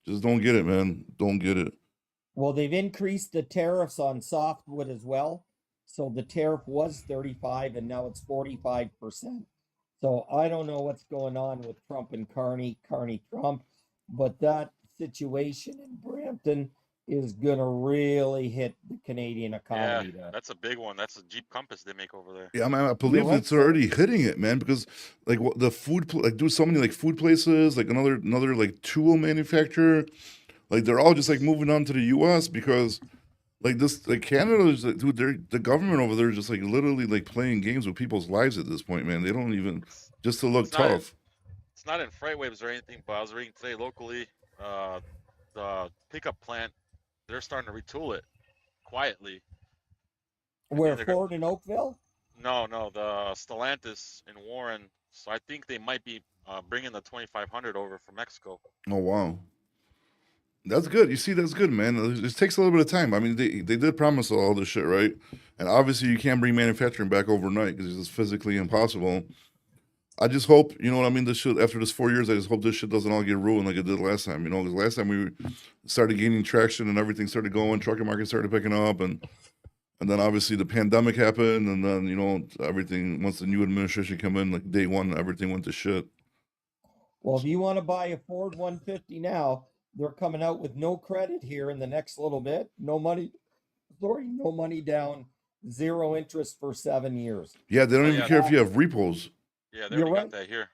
just don't get it, man. Don't get it.
Well, they've increased the tariffs on softwood as well. So the tariff was 35 and now it's 45%. So I don't know what's going on with Trump and Carney Trump, but that situation in Brampton is gonna really hit the Canadian
Yeah,
economy.
that's a big one. That's a Jeep Compass they make over there.
Yeah, man, I believe
right,
it's already hitting it, man. Because like the food, like, do so many like food places, like another like tool manufacturer, like they're all just like moving on to the U.S. because like this, like Canada is, like, dude, the government over there is just like literally like playing games with people's lives at this point, man. They don't even just to look
It's not-
tough.
It's not in freight waves or anything, but I was reading today locally, the pickup plant, they're starting to retool it quietly.
Where
they're go-
Ford and Oakville?
No, the Stellantis in Warren. So I think they might be bringing the 2500 over from Mexico.
Oh wow, that's good. You see, that's good, man. It takes a little bit of time. I mean, they did promise all this shit, right? And obviously, you can't bring manufacturing back overnight because it's just physically impossible. I just hope, you know what I mean. This shit, after this 4 years, I just hope this shit doesn't all get ruined like it did last time. You know, because last time we started gaining traction and everything started going, trucking market started picking up, and then obviously the pandemic happened, and then, you know, everything, once the new administration came in, like day one, everything went to shit.
Well, if you want to buy a Ford 150 now, they're coming out with no credit here in the next little bit. No money down, zero interest for 7 years.
Yeah, they don't
Oh,
even
yeah.
care if you have repos.
Yeah, they
You're
already
right.
got that here.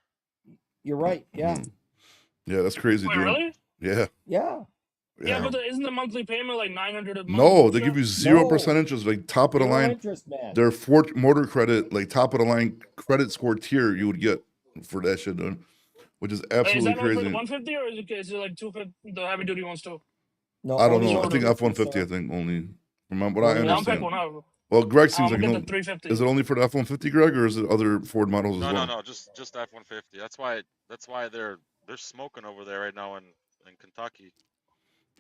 You're right. Yeah.
Yeah, that's crazy,
Wait,
dude.
really?
Yeah.
Yeah.
Yeah, but isn't the monthly payment like 900 a month?
No,
or
they
so?
give you 0%
No.
interest, like top of the
Zero
line.
interest, man.
Their Ford Motor Credit, like top of the line credit score tier, you would get for that shit, dude. Which is
Wait, is
absolutely
that only for the
crazy.
150 or is it like 250, the heavy duty ones too?
No,
I don't
only
know. I
Motor
think
Credit,
F-150. I think only from what I
Only
Yeah, I'll pick
understand.
one out.
Well, Greg
I'm
seems like
gonna
no.
get the 350.
Is it only for the F-150, Greg, or is it other Ford models as well?
No, just F-150. That's why they're smoking over there right now in Kentucky.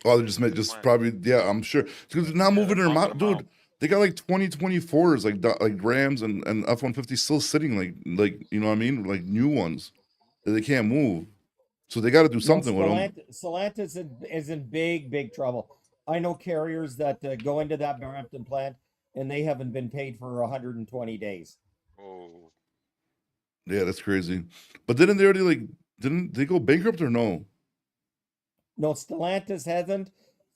Oh, they just
Plant.
probably, yeah, I'm sure. Because they're not
Yeah,
moving
they're
their
pumping
model,
'em
dude. They got like 2024s, like Rams and F-150 still sitting, like you know what I mean, like new ones that they can't move. So they got to do something with them.
Stellantis is in big trouble. I know carriers that go into that Brampton plant and they haven't been paid for 120 days.
Oh,
Yeah, that's crazy. But didn't they already didn't they go bankrupt or no?
No, Stellantis hasn't.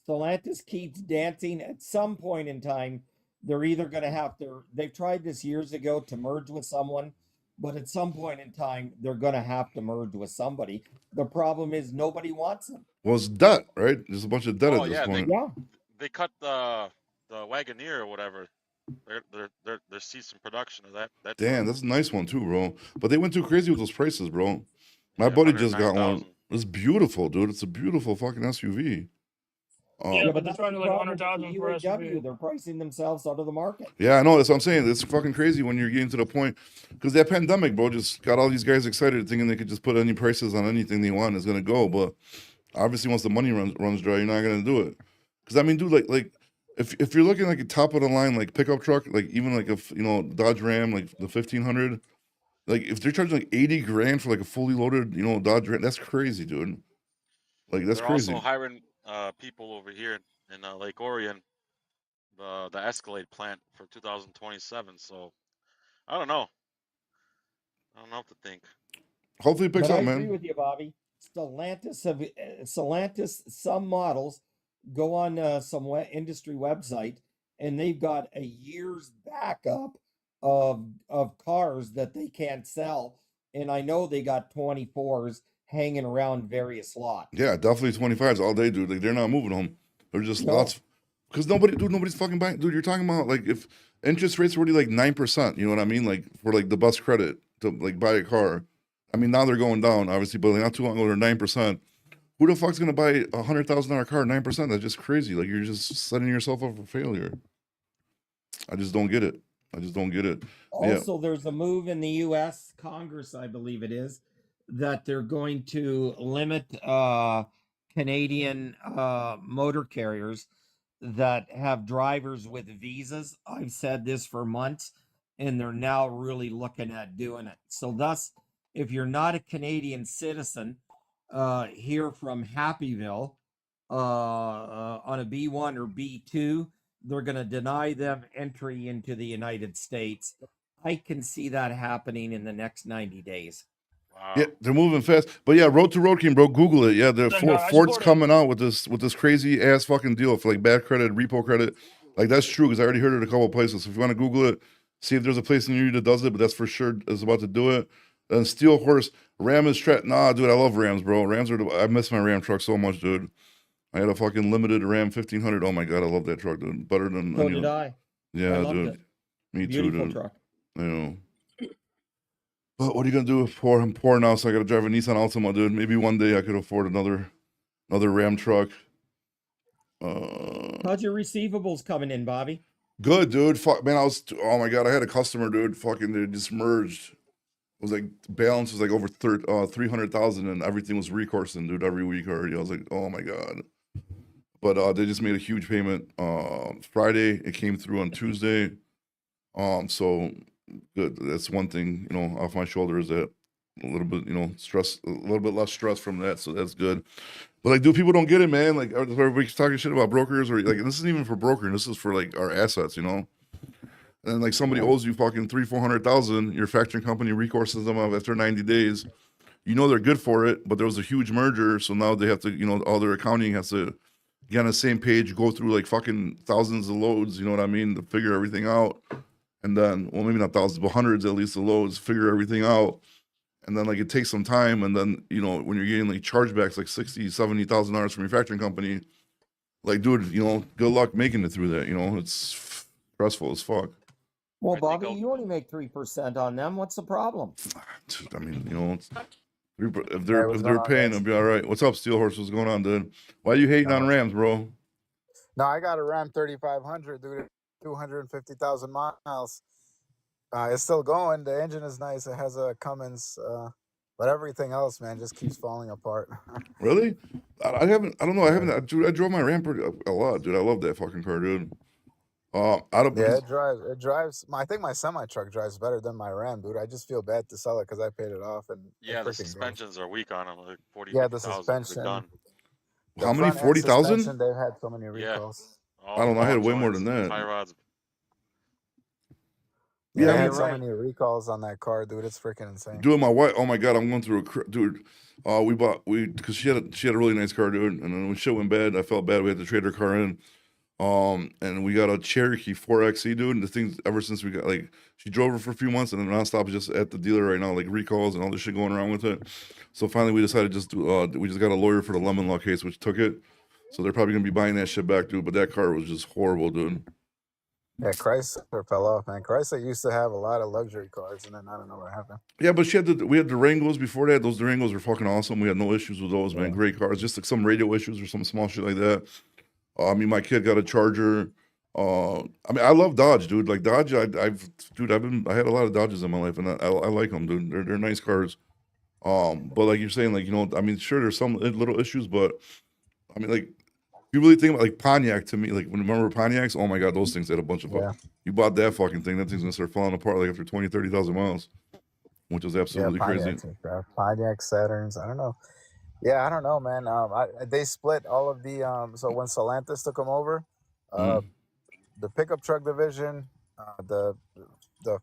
Stellantis keeps dancing. At some point in time, they're either going to have to, they've tried this years ago to merge with someone, but at some point in time, they're going to have to merge with somebody. The problem is nobody wants them.
Well, it's debt, right? There's a bunch of debt at this
yeah,
point.
Yeah.
they cut the Wagoneer or whatever. They're ceasing production of that.
Damn, that's a nice one too, bro. But they went too crazy with those prices, bro. My
Yeah,
buddy just got one.
109,000.
It's beautiful, dude. It's a beautiful fucking SUV.
Yeah, but they're
that's
trying
the
to like
problem with
100,000
the
for
UAW.
SUV.
They're pricing themselves out of the market.
Yeah, I know. That's what I'm saying. It's fucking crazy when you're getting to the point because that pandemic, bro, just got all these guys excited thinking they could just put any prices on anything they want. It's gonna go, but obviously once the money runs dry, you're not gonna do it. Because I mean, dude, like if you're looking like a top of the line like pickup truck, like even like a Dodge Ram, like the 1500, like if they're charging like 80 grand for like a fully loaded Dodge Ram, that's crazy, dude. Like that's
They're
crazy.
also hiring people over here in Lake Orion, the Escalade plant for 2027. So I don't know. I don't know what to think.
Hopefully it picks
But I
up,
agree
man.
with you, Bobby. Stellantis, some models go on some industry website, and they've got a year's backup of cars that they can't sell. And I know they got 24s hanging around various lots.
Yeah, definitely 25s all day, dude. Like they're not moving them. They're just
No.
lots because nobody's fucking buying. Dude, you're talking about like if interest rates were already like 9%, you know what I mean? Like for like the best credit to like buy a car. I mean now they're going down, obviously, but like, not too long ago they're 9%. Who the fuck's gonna buy $100,000 car 9%? That's just crazy. Like you're just setting yourself up for failure. I just don't get it. I just don't get it. Yeah.
Also, there's a move in the U.S. Congress, I believe it is, that they're going to limit Canadian motor carriers that have drivers with visas. I've said this for months, and they're now really looking at doing it. So, thus, if you're not a Canadian citizen here from Happyville on a B1 or B2, they're going to deny them entry into the United States. I can see that happening in the next 90 days.
Wow.
Yeah, they're moving fast. But yeah, Road to Road King, bro, Google it. Yeah, the
Thank God, I
Ford's
support it.
coming out with this crazy ass fucking deal for like bad credit, repo credit. Like that's true because I already heard it a couple of places. So if you want to Google it, see if there's a place near you that does it, but that's for sure is about to do it. And Steel Horse, Ram is nah, dude, I love Rams, bro. Rams are I miss my Ram truck so much, dude. I had a fucking limited Ram 1500. Oh my god, I love that truck, dude. Better than
So
any
did
other.
I.
Yeah,
I loved
dude.
it.
Me
Beautiful
too, dude.
truck.
I know. But what are you gonna do? I'm poor now, so I gotta drive a Nissan Altima, dude. Maybe one day I could afford another Ram truck.
How's your receivables coming in, Bobby?
Good, dude. Fuck, man, oh my god, I had a customer, dude. Fucking, they just merged. It was like balance was like over 300,000, and everything was recoursing, dude. Every week already, I was like, oh my god. But they just made a huge payment Friday. It came through on Tuesday. So good. That's one thing, off my shoulders. That a little bit, stress, a little bit less stress from that. So that's good. But like, dude, people don't get it, man. Like everybody's talking shit about brokers, or like, and this isn't even for brokering. This is for like our assets, And like somebody owes you fucking 300,000-400,000. Your factoring company recourses them up after 90 days. They're good for it, but there was a huge merger, so now they have to, all their accounting has to get on the same page, go through like fucking thousands of loads. You know what I mean? To figure everything out. And then, well, maybe not thousands, but hundreds at least of loads, figure everything out. And then like it takes some time. And then, when you're getting like chargebacks, like $60,000, $70,000 from your factoring company, like, dude, good luck making it through that. It's stressful as fuck.
Well,
I think
Bobby,
I'll-
you only make 3% on them. What's the problem?
I mean, if
Hey,
they're
what's going on,
paying,
guys?
it'll be all right. What's up, Steel Horse? What's going on, dude? Why are you hating on Rams, bro?
No, I got a Ram 3500, dude. 250,000 miles. It's still going. The engine is nice. It has a Cummins, but everything else, man, just keeps falling apart.
Really? I don't know. I drove my Ram a lot, dude. I love that fucking car, dude. I don't.
Yeah, it drives. I think my semi truck drives better than my Ram, dude. I just feel bad to sell it because I paid it off and
Yeah,
it
the
freaking goes.
suspensions are weak on them, like 40,
Yeah, the
50,000.
suspension.
They're done.
How many?
front end
40,000?
suspension, they've had so many
Yeah.
recalls.
All
I don't know. I
ball
had way more
joints,
than that.
tie rods.
Yeah,
Yeah,
they
I
had
mean,
so
right.
many recalls on that car, dude. It's freaking insane.
Dude, my wife. Oh my god, I'm going through dude. Because she had a really nice car, dude. And then when shit went bad, I felt bad. We had to trade her car in. And we got a Cherokee 4XE, dude. And the thing, ever since we got she drove her for a few months, and then nonstop is just at the dealer right now, like recalls and all this shit going around with it. So finally, we decided we just got a lawyer for the lemon law case, which took it. So they're probably gonna be buying that shit back, dude. But that car was just horrible, dude.
Yeah, Chrysler fell off, man. Chrysler used to have a lot of luxury cars, and then I don't know what happened.
Yeah, but we had Durangos before that. Those Durangos were fucking awesome. We had no issues with those, man.
Yeah.
Great cars. Just like some radio issues or some small shit like that. I mean, my kid got a Charger. I mean, I love Dodge, dude. Like Dodge, I had a lot of Dodges in my life, and I like them, dude. They're nice cars. But like you're saying, like I mean, sure, there's some little issues, but I mean, like you really think about like Pontiac to me, like when you remember Pontiacs, oh my god, those things had a bunch of
Yeah.
You bought that fucking thing, that thing's gonna start falling apart like after 20, 30,000 miles, which was absolutely crazy.
Pontiac Saturns. I don't know. Yeah, I don't know, man. They split all of the so when Stellantis took them over, the pickup truck division, the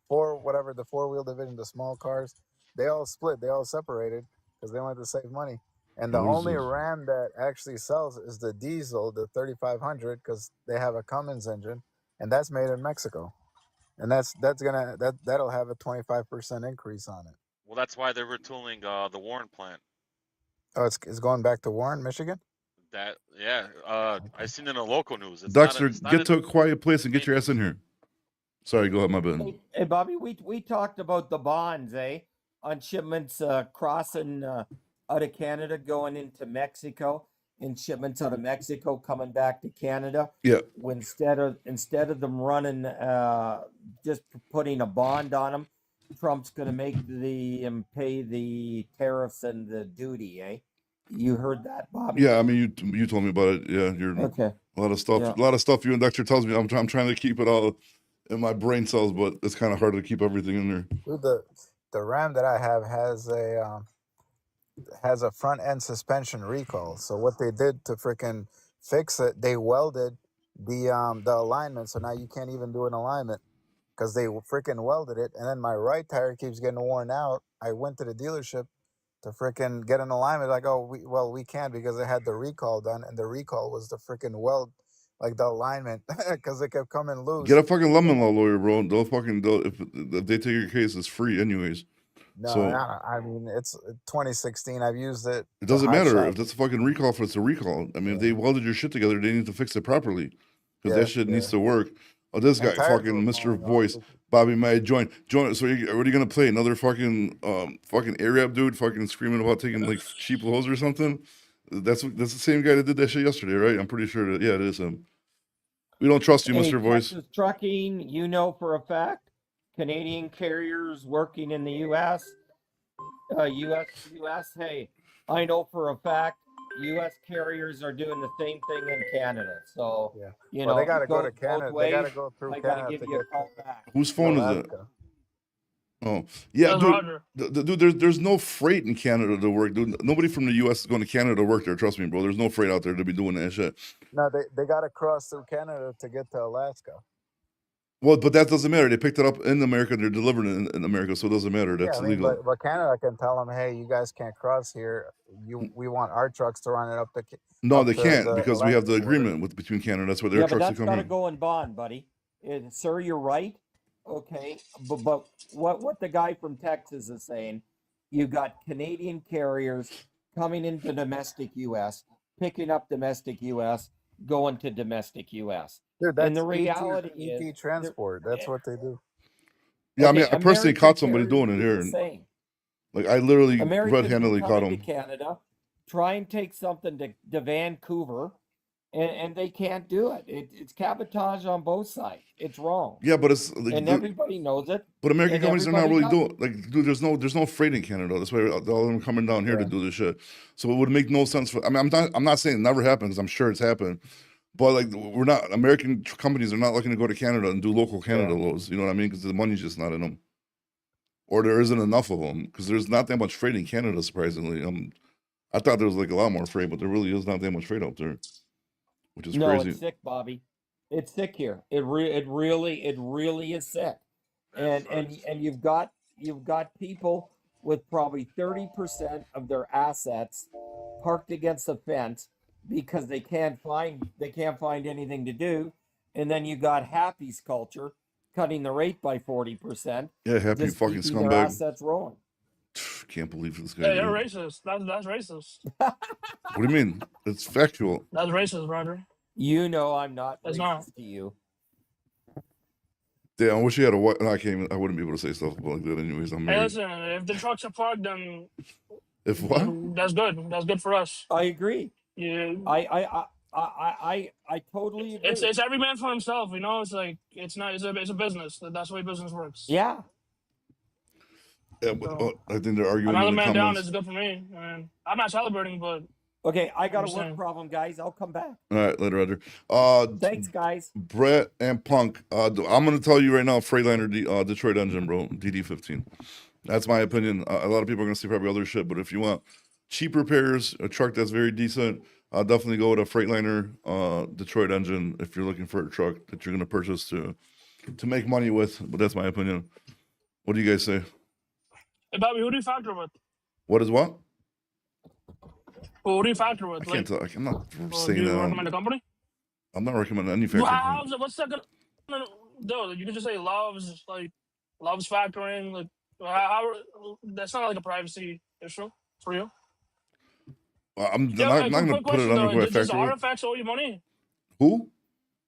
four-wheel division, the small cars, they all split. They all separated because they wanted to save money. And the
What is
only
this?
Ram that actually sells is the diesel, the 3500, because they have a Cummins engine, and that's made in Mexico. And that'll have a 25% increase on it.
Well, that's why they're retooling the Warren plant.
Oh, it's going back to Warren, Michigan?
I seen it in the local news.
Dexter, get to a quiet place and get your ass in here. Sorry, go ahead, my bad.
Hey, Bobby, we talked about the bonds, on shipments crossing out of Canada going into Mexico. in shipments out of Mexico coming back to Canada.
Yeah.
Instead of them running, just putting a bond on them, Trump's going to make them pay the tariffs and the duty. You heard that, Bobby?
Yeah, I mean, you told me about it. Yeah, you're
okay.
A lot of stuff.
Yeah.
A lot of stuff you and Dexter tells me. I'm trying to keep it all in my brain cells, but it's kind of hard to keep everything in there.
Dude, the Ram that I have has a front end suspension recall. So what they did to freaking fix it, they welded the alignment. So now you can't even do an alignment because they freaking welded it. And then my right tire keeps getting worn out. I went to the dealership to freaking get an alignment. Like, oh, we can't because they had the recall done, and the recall was the freaking weld, like the alignment, because it kept coming loose.
Get a fucking lemon law lawyer, bro. If they take your case, it's free anyways.
No,
So
I mean, it's 2016. I've used it.
it doesn't matter if that's a fucking recall. If it's a recall, I mean, if they welded your shit together, they need to fix it properly because that shit needs to work. Oh, this guy, fucking Mr. Voice, Bobby May, join. So what are you gonna play? Another fucking Arab dude, fucking screaming about taking like cheap lows or something? That's the same guy that did that shit yesterday, right? I'm pretty sure that it is him. We don't trust you, Mr. Voice.
Texas Trucking, you know for a fact, Canadian carriers working in the U.S. Hey, I know for a fact, U.S. carriers are doing the same thing in Canada. So you know
they got to go to Canada. They got to go through Canada.
I got to give you a call back.
Whose phone is it? Oh, yeah, dude. There's no freight in Canada to work, dude. Nobody from the U.S. is going to Canada to work there. Trust me, bro. There's no freight out there to be doing that shit.
No, they got to cross through Canada to get to Alaska.
Well, but that doesn't matter. They picked it up in America. They're delivering it in America, so it doesn't matter. That's legal.
But Canada can tell them, hey, you guys can't cross here. We want our trucks to run it up the.
No, they can't because we have the agreement between Canada. That's where their trucks are coming.
That's got to go in bond, buddy. Sir, you're right. Okay, but what the guy from Texas is saying, you got Canadian carriers coming into domestic U.S., picking up domestic U.S., going to domestic U.S.
Dude, that's
and the reality
ET transport. That's what they do.
Yeah, I mean, I personally caught somebody doing it here. Like I literally red-handedly caught him.
Canada, try and take something to Vancouver. And they can't do it. It's cabotage on both sides. It's wrong.
Yeah, but it's like,
and everybody knows it.
But American companies are not really doing like, dude. There's no freight in Canada. That's why all of them coming down here to do this shit. So it would make no sense for. I mean, I'm not saying it never happened because I'm sure it's happened. But like, we're not American companies are not looking to go to Canada and do local Canada loads. You know what I mean? Because the money's just not in them, or there isn't enough of them. Because there's not that much freight in Canada. Surprisingly, I thought there was like a lot more freight, but there really is not that much freight out there. Which is crazy.
It's sick, Bobby. It's sick here. It really is sick. And you've got people with probably 30% of their assets parked against the fence because they can't find anything to do. And then you got Happy's culture cutting the rate by 40%.
Yeah, Happy fucking scumbag.
Their assets rolling.
Can't believe this guy.
Yeah, you're racist. That's racist.
What do you mean? It's factual.
That's racist, Roger.
You know I'm not
racist
not. To you.
Yeah, I wish you had a wife. No, I wouldn't be able to say stuff like that anyways. I'm married.
Hey, listen, if the trucks are parked, then
if what?
That's good. That's good for us.
I agree.
Yeah.
I totally agree.
It's every man for himself, you know. It's like it's a business. That's the way business works.
Yeah.
Yeah, but I think they're arguing.
Another man down is good for me. And I'm not celebrating, but
okay, I got a work problem, guys. I'll come back.
All right, later, Roger.
Thanks, guys.
Brett and Punk. I'm gonna tell you right now, Freightliner Detroit engine, bro, DD15. That's my opinion. A lot of people are gonna see probably other shit, but if you want cheap repairs, a truck that's very decent, definitely go with a Freightliner Detroit engine if you're looking for a truck that you're gonna purchase to make money with. But that's my opinion. What do you guys say?
Hey, Bobby, who do you factor with?
What is what?
Well, who do you factor with?
I can't tell. I'm not saying
do you
that.
recommend a company?
I'm not recommending any factory.
What's that gonna do? You can just say loves factoring. Like, how that's not like a privacy issue for you.
I'm not gonna put it under who I
Does
factor with.
RFX owe you money?
Who?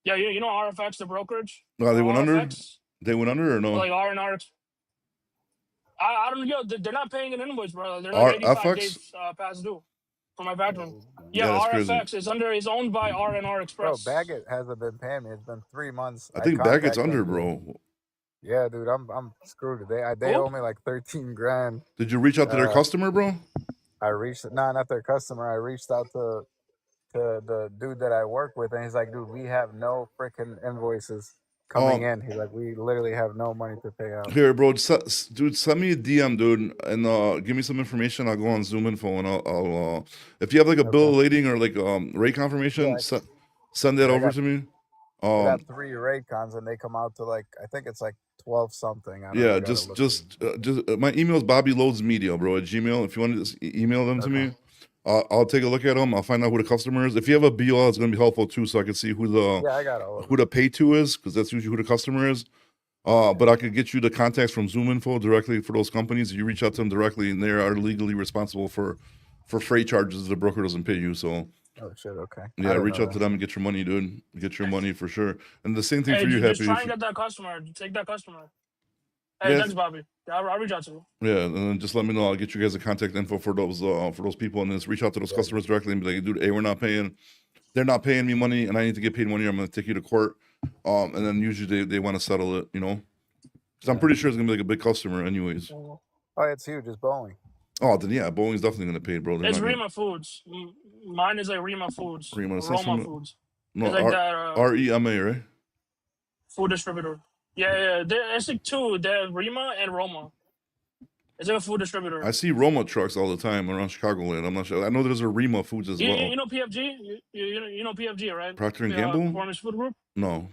Yeah, you know RFX, the brokerage.
No, they went under. They went under or no?
Like R&R. I don't know. They're not paying an invoice, bro. They're like 85 days past due. for my factory.
Yeah,
Yeah,
that's crazy.
RFX is owned by R&R
Bro,
Express.
Baggett hasn't been paying me. It's been 3 months.
I think Baggett's
contact
under,
them,
bro.
Yeah, dude, I'm screwed. They
Who?
owe me like 13 grand.
Did you reach out to their customer, bro?
I reached not their customer. I reached out to the dude that I work with, and he's like, dude, we have no freaking invoices coming in. He's like, we literally have no money to pay out.
Here, bro, dude, send me a DM, dude, and give me some information. I'll go on Zoom info, and I'll if you have like a bill of lading or like rate confirmation, send that over to me.
I got 3 Raycons, and they come out to like, I think it's like 12 something. I don't
Yeah,
know,
just my email is bobbyloadsmedia@gmail. If you want to just email them to me, I'll take a look at them. I'll find out who the customer is. If you have a BOL, it's gonna be helpful too, so I can see who
I got all of
who the pay to is, because that's usually who the customer is. But I could get you the contacts from Zoom info directly for those companies. You reach out to them directly, and they are legally responsible for freight charges. The broker doesn't pay you, so.
Oh shit! Okay.
Yeah, reach out to them and get your money, dude. Get your money for sure. And the same thing for you,
just
Happy.
try and get that customer. Take that customer. Hey, thanks, Bobby. I'll reach out to you.
Yeah, and then just let me know. I'll get you guys the contact info for those people, and then just reach out to those customers directly and be like, dude, hey, we're not paying. They're not paying me money, and I need to get paid money. I'm gonna take you to court. And then usually they want to settle it, you know. Because I'm pretty sure it's gonna be like a big customer, anyways.
Oh, it's huge. It's Boeing.
Oh, then yeah, Boeing's definitely gonna pay, bro.
It's Rima Foods. Mine is like Rima Foods.
Rima
Foods.
No,
it's like that.
REMA, right?
Food distributor. Yeah. It's like 2. They're Rima and Roma. It's like a food distributor.
I see Roma trucks all the time around Chicagoland. I'm not sure. I know there's a Rima Foods as well.
You know PFG? You know PFG, right?
Procter and Gamble?
Performance Food Group?
No.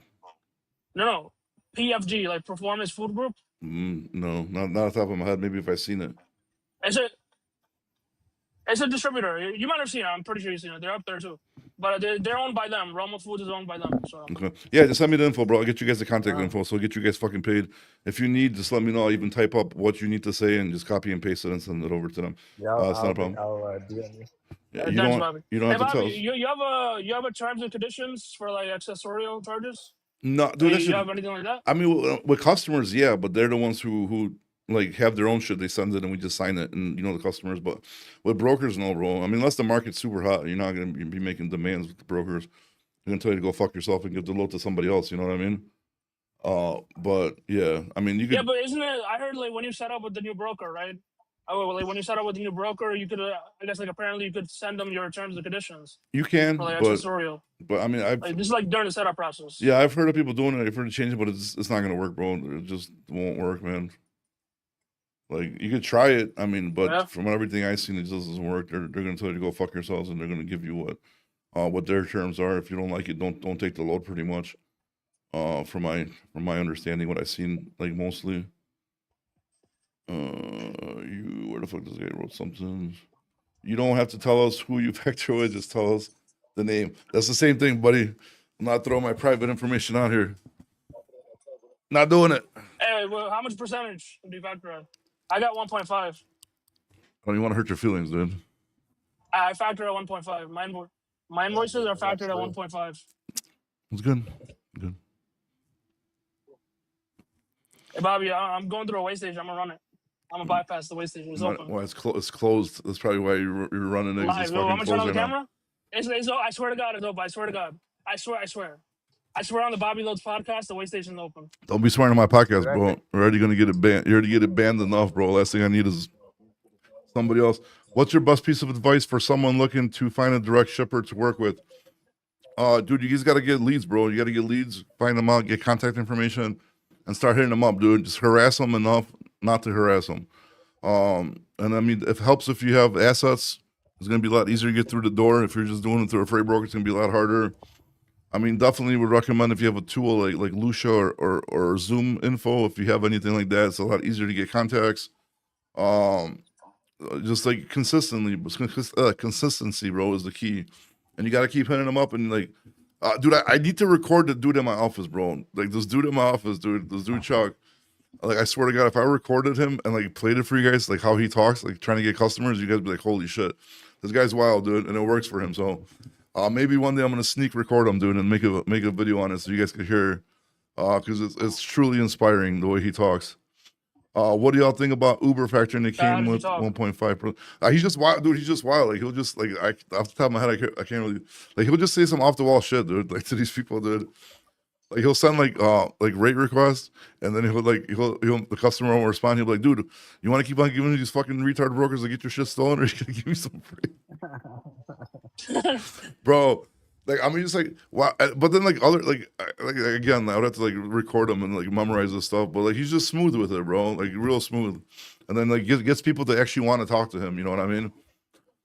No. PFG, like Performance Food Group?
No, not off the top of my head. Maybe if I seen it.
It's a distributor. You might have seen it. I'm pretty sure you've seen it. They're up there too. But they're owned by them. Roma Foods is owned by them. So.
Okay. Yeah, just send me the info, bro. I'll get you guys the contact info, so I'll get you guys fucking paid. If you need, just let me know. I'll even type up what you need to say and just copy and paste it and send it over to them.
Yeah,
it's not a problem.
I'll DM you.
Yeah, you don't have to tell us.
You have a terms and conditions for like accessorial charges?
No, dude,
you have anything like that?
I mean, with customers, yeah, but they're the ones who like have their own shit. They send it and we just sign it, and the customers. But with brokers, no, bro. I mean, unless the market's super hot, you're not gonna be making demands with the brokers. They're gonna tell you to go fuck yourself and give the load to somebody else. You know what I mean? But yeah, I mean, you could.
Yeah, but isn't it? I heard like when you set up with the new broker, right? Oh, like when you set up with the new broker, you could, I guess, like apparently you could send them your terms and conditions.
You can,
for, like,
but
accessorial.
But I mean,
this is like during the setup process.
Yeah, I've heard of people doing it. I've heard of changing, but it's not gonna work, bro. It just won't work, man. Like you could try it. I mean, but from everything I've seen, it just doesn't work. They're gonna tell you to go fuck yourselves, and they're gonna give you what their terms are. If you don't like it, don't take the load. Pretty much, from my understanding, what I've seen, like mostly. Where the fuck this guy wrote something? You don't have to tell us who you factor with. Just tell us the name. That's the same thing, buddy. I'm not throwing my private information out here. Not doing it.
Hey, well, how much percentage do you factor at? I got 1.5.
I don't even want to hurt your feelings, dude.
I factor at 1.5. My invoices are factored at 1.5.
It's good. Good.
Hey, Bobby, I'm going through a weigh station. I'm gonna run it. I'm gonna bypass the weigh station. It's open.
Well, it's closed. That's probably why you're running it.
Live. I'm gonna turn on the camera. It's I swear to God, it's open. I swear to God. I swear on the Bobby Loads podcast, the weigh station's open.
Don't be swearing on my podcast, bro. We're already gonna get it banned. You already get it banned enough, bro. Last thing I need is somebody else. What's your best piece of advice for someone looking to find a direct shipper to work with? Dude, you guys gotta get leads, bro. You gotta get leads, find them out, get contact information, and start hitting them up, dude. Just harass them enough not to harass them. And I mean, it helps if you have assets. It's gonna be a lot easier to get through the door. If you're just doing it through a freight broker, it's gonna be a lot harder. I mean, definitely would recommend if you have a tool like Lucia or Zoom Info. If you have anything like that, it's a lot easier to get contacts. Just like consistency, bro, is the key, and you got to keep hitting them up. And like, dude, I need to record the dude in my office, bro. Like this dude in my office, dude, this dude Chuck. Like I swear to God, if I recorded him and like played it for you guys, like how he talks, like trying to get customers, you guys be like, holy shit, this guy's wild, dude, and it works for him. So. Maybe one day I'm gonna sneak record him, dude, and make a video on it so you guys could hear, because it's truly inspiring the way he talks. What do y'all think about Uber factoring? They
How
came
did you
with
talk?
1.5. He's just wild, dude. He's just wild. Like he'll just like off the top of my head, I can't really like he'll just say some off the wall shit, dude. Like to these people, dude. Like he'll send like rate requests, and then he'll the customer won't respond. He'll be like, dude, you want to keep on giving me these fucking retard brokers to get your shit stolen, or you gonna give me some free, bro? Like I mean, just like wow. But then like other like again, I would have to like record him and like memorize this stuff. But like he's just smooth with it, bro. Like real smooth. And then like gets people to actually want to talk to him. You know what I mean?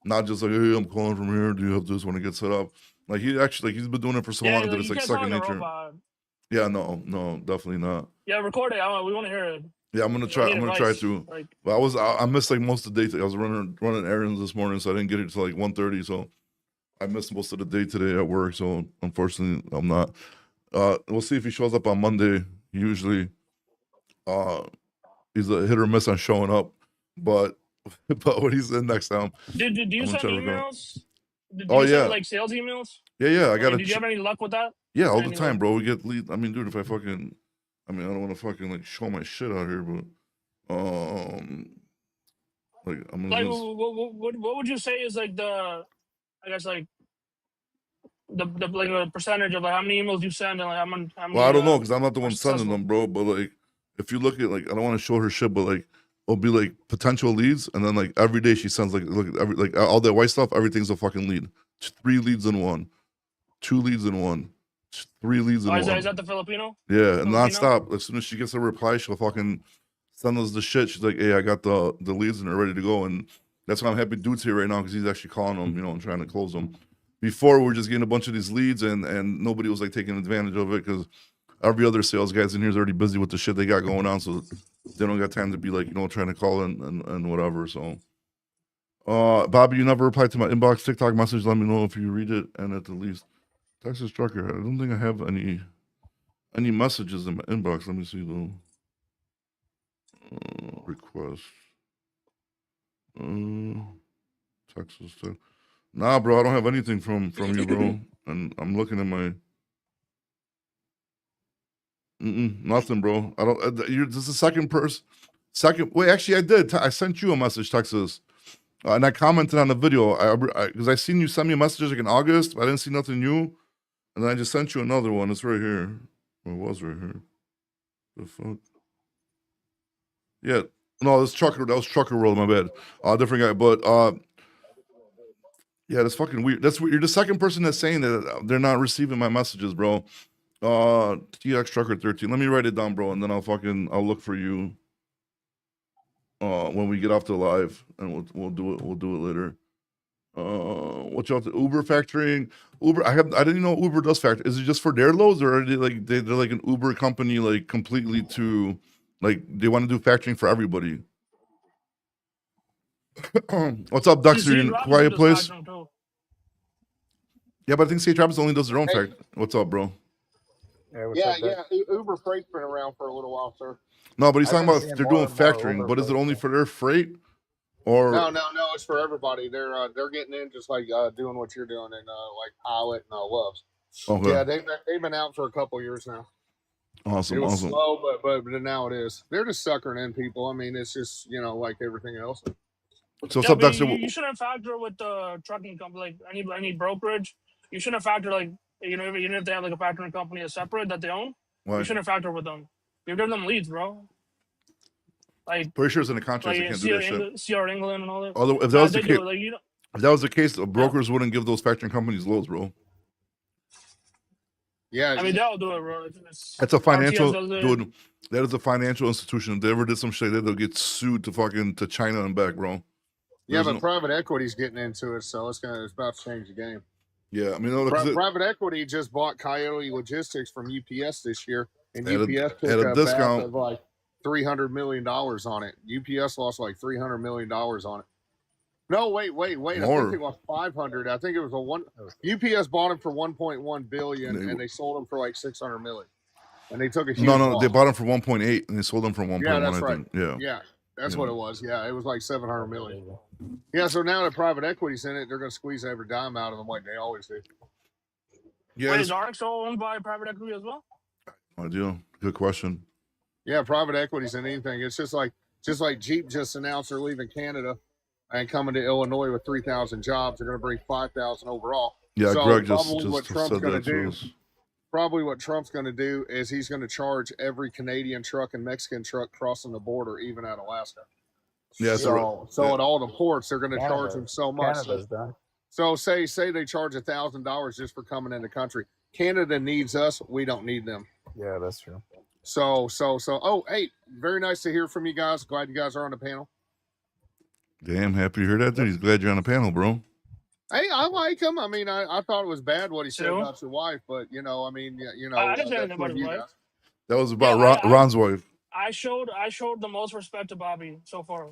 Not just like, hey, I'm calling from here. Do you have this when it gets set up? Like he actually he's been doing it for so long that it's
you
like
can't talk
second
like a
nature.
robot.
Yeah, no, definitely not.
Yeah, record it. We want to hear it.
Yeah, I'm gonna try. I'm gonna try to.
Like,
but I missed like most of the day. I was running errands this morning, so I didn't get it till like 1:30. So I missed most of the day today at work. So unfortunately, I'm not. We'll see if he shows up on Monday. Usually, he's a hit or miss on showing up, but when he's in next time,
did you
I'm
send
gonna try to
emails? Did
Oh
you
yeah,
send like sales emails?
yeah. I
Like,
got
did you have any luck with that?
Yeah, all the
Any
time,
luck?
bro. We get lead. I mean, dude, if I fucking, I don't want to fucking like show my shit out here, but like I'm
Like,
gonna.
what would you say is like the, I guess like the like a percentage of like how many emails you send and like how many
Well, I don't know because I'm not the
are
one sending
successful?
them, bro. But like, if you look at like, I don't want to show her shit, but like, it'll be like potential leads, and then like every day she sends like all that white stuff. Everything's a fucking lead. 3 leads in one, 2 leads in one, 3 leads in
Oh, is
one.
that the Filipino?
Yeah, and
Filipino?
nonstop. As soon as she gets a reply, she'll fucking send us the shit. She's like, "Hey, I got the leads and they're ready to go." And that's why I'm happy Dude's here right now because he's actually calling them, you know, and trying to close them. Before we were just getting a bunch of these leads and nobody was like taking advantage of it because every other sales guys in here is already busy with the shit they got going on, so they don't got time to be like, you know, trying to call and whatever. So, Bobby, you never replied to my inbox TikTok message. Let me know if you read it and at the least. Texas Trucker. I don't think I have any messages in my inbox. Let me see though. Request. Texas. Nah, bro, I don't have anything from you, bro. And I'm looking at my. Nothing, bro. I don't. This is the second person. Wait, actually, I did. I sent you a message, Texas, and I commented on the video. Because I seen you send me a message like in August. But I didn't see nothing new, and then I just sent you another one. It's right here. It was right here. The fuck. Yeah. No, this trucker. That was Trucker World. My bad. Different guy. But yeah, that's fucking weird. That's weird. You're the second person that's saying that they're not receiving my messages, bro. TX Trucker 13. Let me write it down, bro, and then I'll look for you. When we get off the live, and we'll do it. We'll do it later. What y'all Uber factoring? Uber. I didn't know Uber does factor. Is it just for their loads, or are they like they're like an Uber company, like completely to, like they want to do factoring for everybody? What's up, Dexter? You in a quiet place? Yeah, but I think Sage Rapids only does their own fact. What's up, bro?
Yeah, Uber Freight's been around for a little while, sir.
No, but he's talking about they're doing factoring. But is it only for their freight? Or
no, it's for everybody. They're getting in just like doing what you're doing in like Pilot and Loves.
Okay.
Yeah, they've been out for a couple years now.
Awesome,
it was
awesome.
slow, but now it is. They're just suckering in people. I mean, it's just like everything else.
So what's up, Dexter?
You shouldn't factor with the trucking company, like any brokerage. You shouldn't factor like even if they have like a factoring company that's separate that they own.
Why?
You shouldn't factor with them. You're giving them leads, bro. Like
pretty sure it's in the contract.
Like
they can't do that shit.
CR England and all that.
Although if that was the case,
like,
if that was the case, brokers wouldn't give those factoring companies loads, bro.
Yeah,
I mean they'll do it, bro.
That's a financial dude. That is a financial institution. If they ever did some shit, they'll get sued to China and back, bro.
Yeah, but private equity's getting into it, so it's about to change the game.
Yeah, I mean,
private equity just bought Coyote Logistics from UPS this year, and UPS
took a discount
of like $300 million on it. UPS lost like $300 million on it. No, wait.
More.
I think it was 500. I think it was UPS bought them for 1.1 billion, and they sold them for like 600 million. And they took a huge loss.
They bought them for 1.8 and they sold them for 1.1.
Yeah, that's right.
Yeah,
that's what it was. Yeah, it was like 700 million. Yeah, so now that private equity's in it, they're going to squeeze every dime out of them like they always do.
Yeah, wait, is RXO owned by private equity as well?
I do. Good question.
Yeah, private equity's in anything. It's just like Jeep just announced they're leaving Canada and coming to Illinois with 3,000 jobs. They're going to bring 5,000 overall.
Yeah,
So
Greg just
probably what Trump's
said
going to
that to
do.
us.
Probably what Trump's going to do is he's going to charge every Canadian truck and Mexican truck crossing the border, even at Alaska.
Yeah,
So at all the ports, they're going to charge them so much.
Canada's done.
So say they charge $1,000 just for coming in the country. Canada needs us. We don't need them.
Yeah, that's true.
So. Oh, hey, very nice to hear from you guys. Glad you guys are on the panel.
Damn, happy to hear that, dude. He's glad you're on the panel, bro.
Hey, I like him. I mean, I thought it was bad what he said
True.
about your wife, but I mean,
I didn't say
that's
anything about
what
his
you
wife.
guys.
That was about
Yeah,
Ron's wife.
I showed the most respect to Bobby so far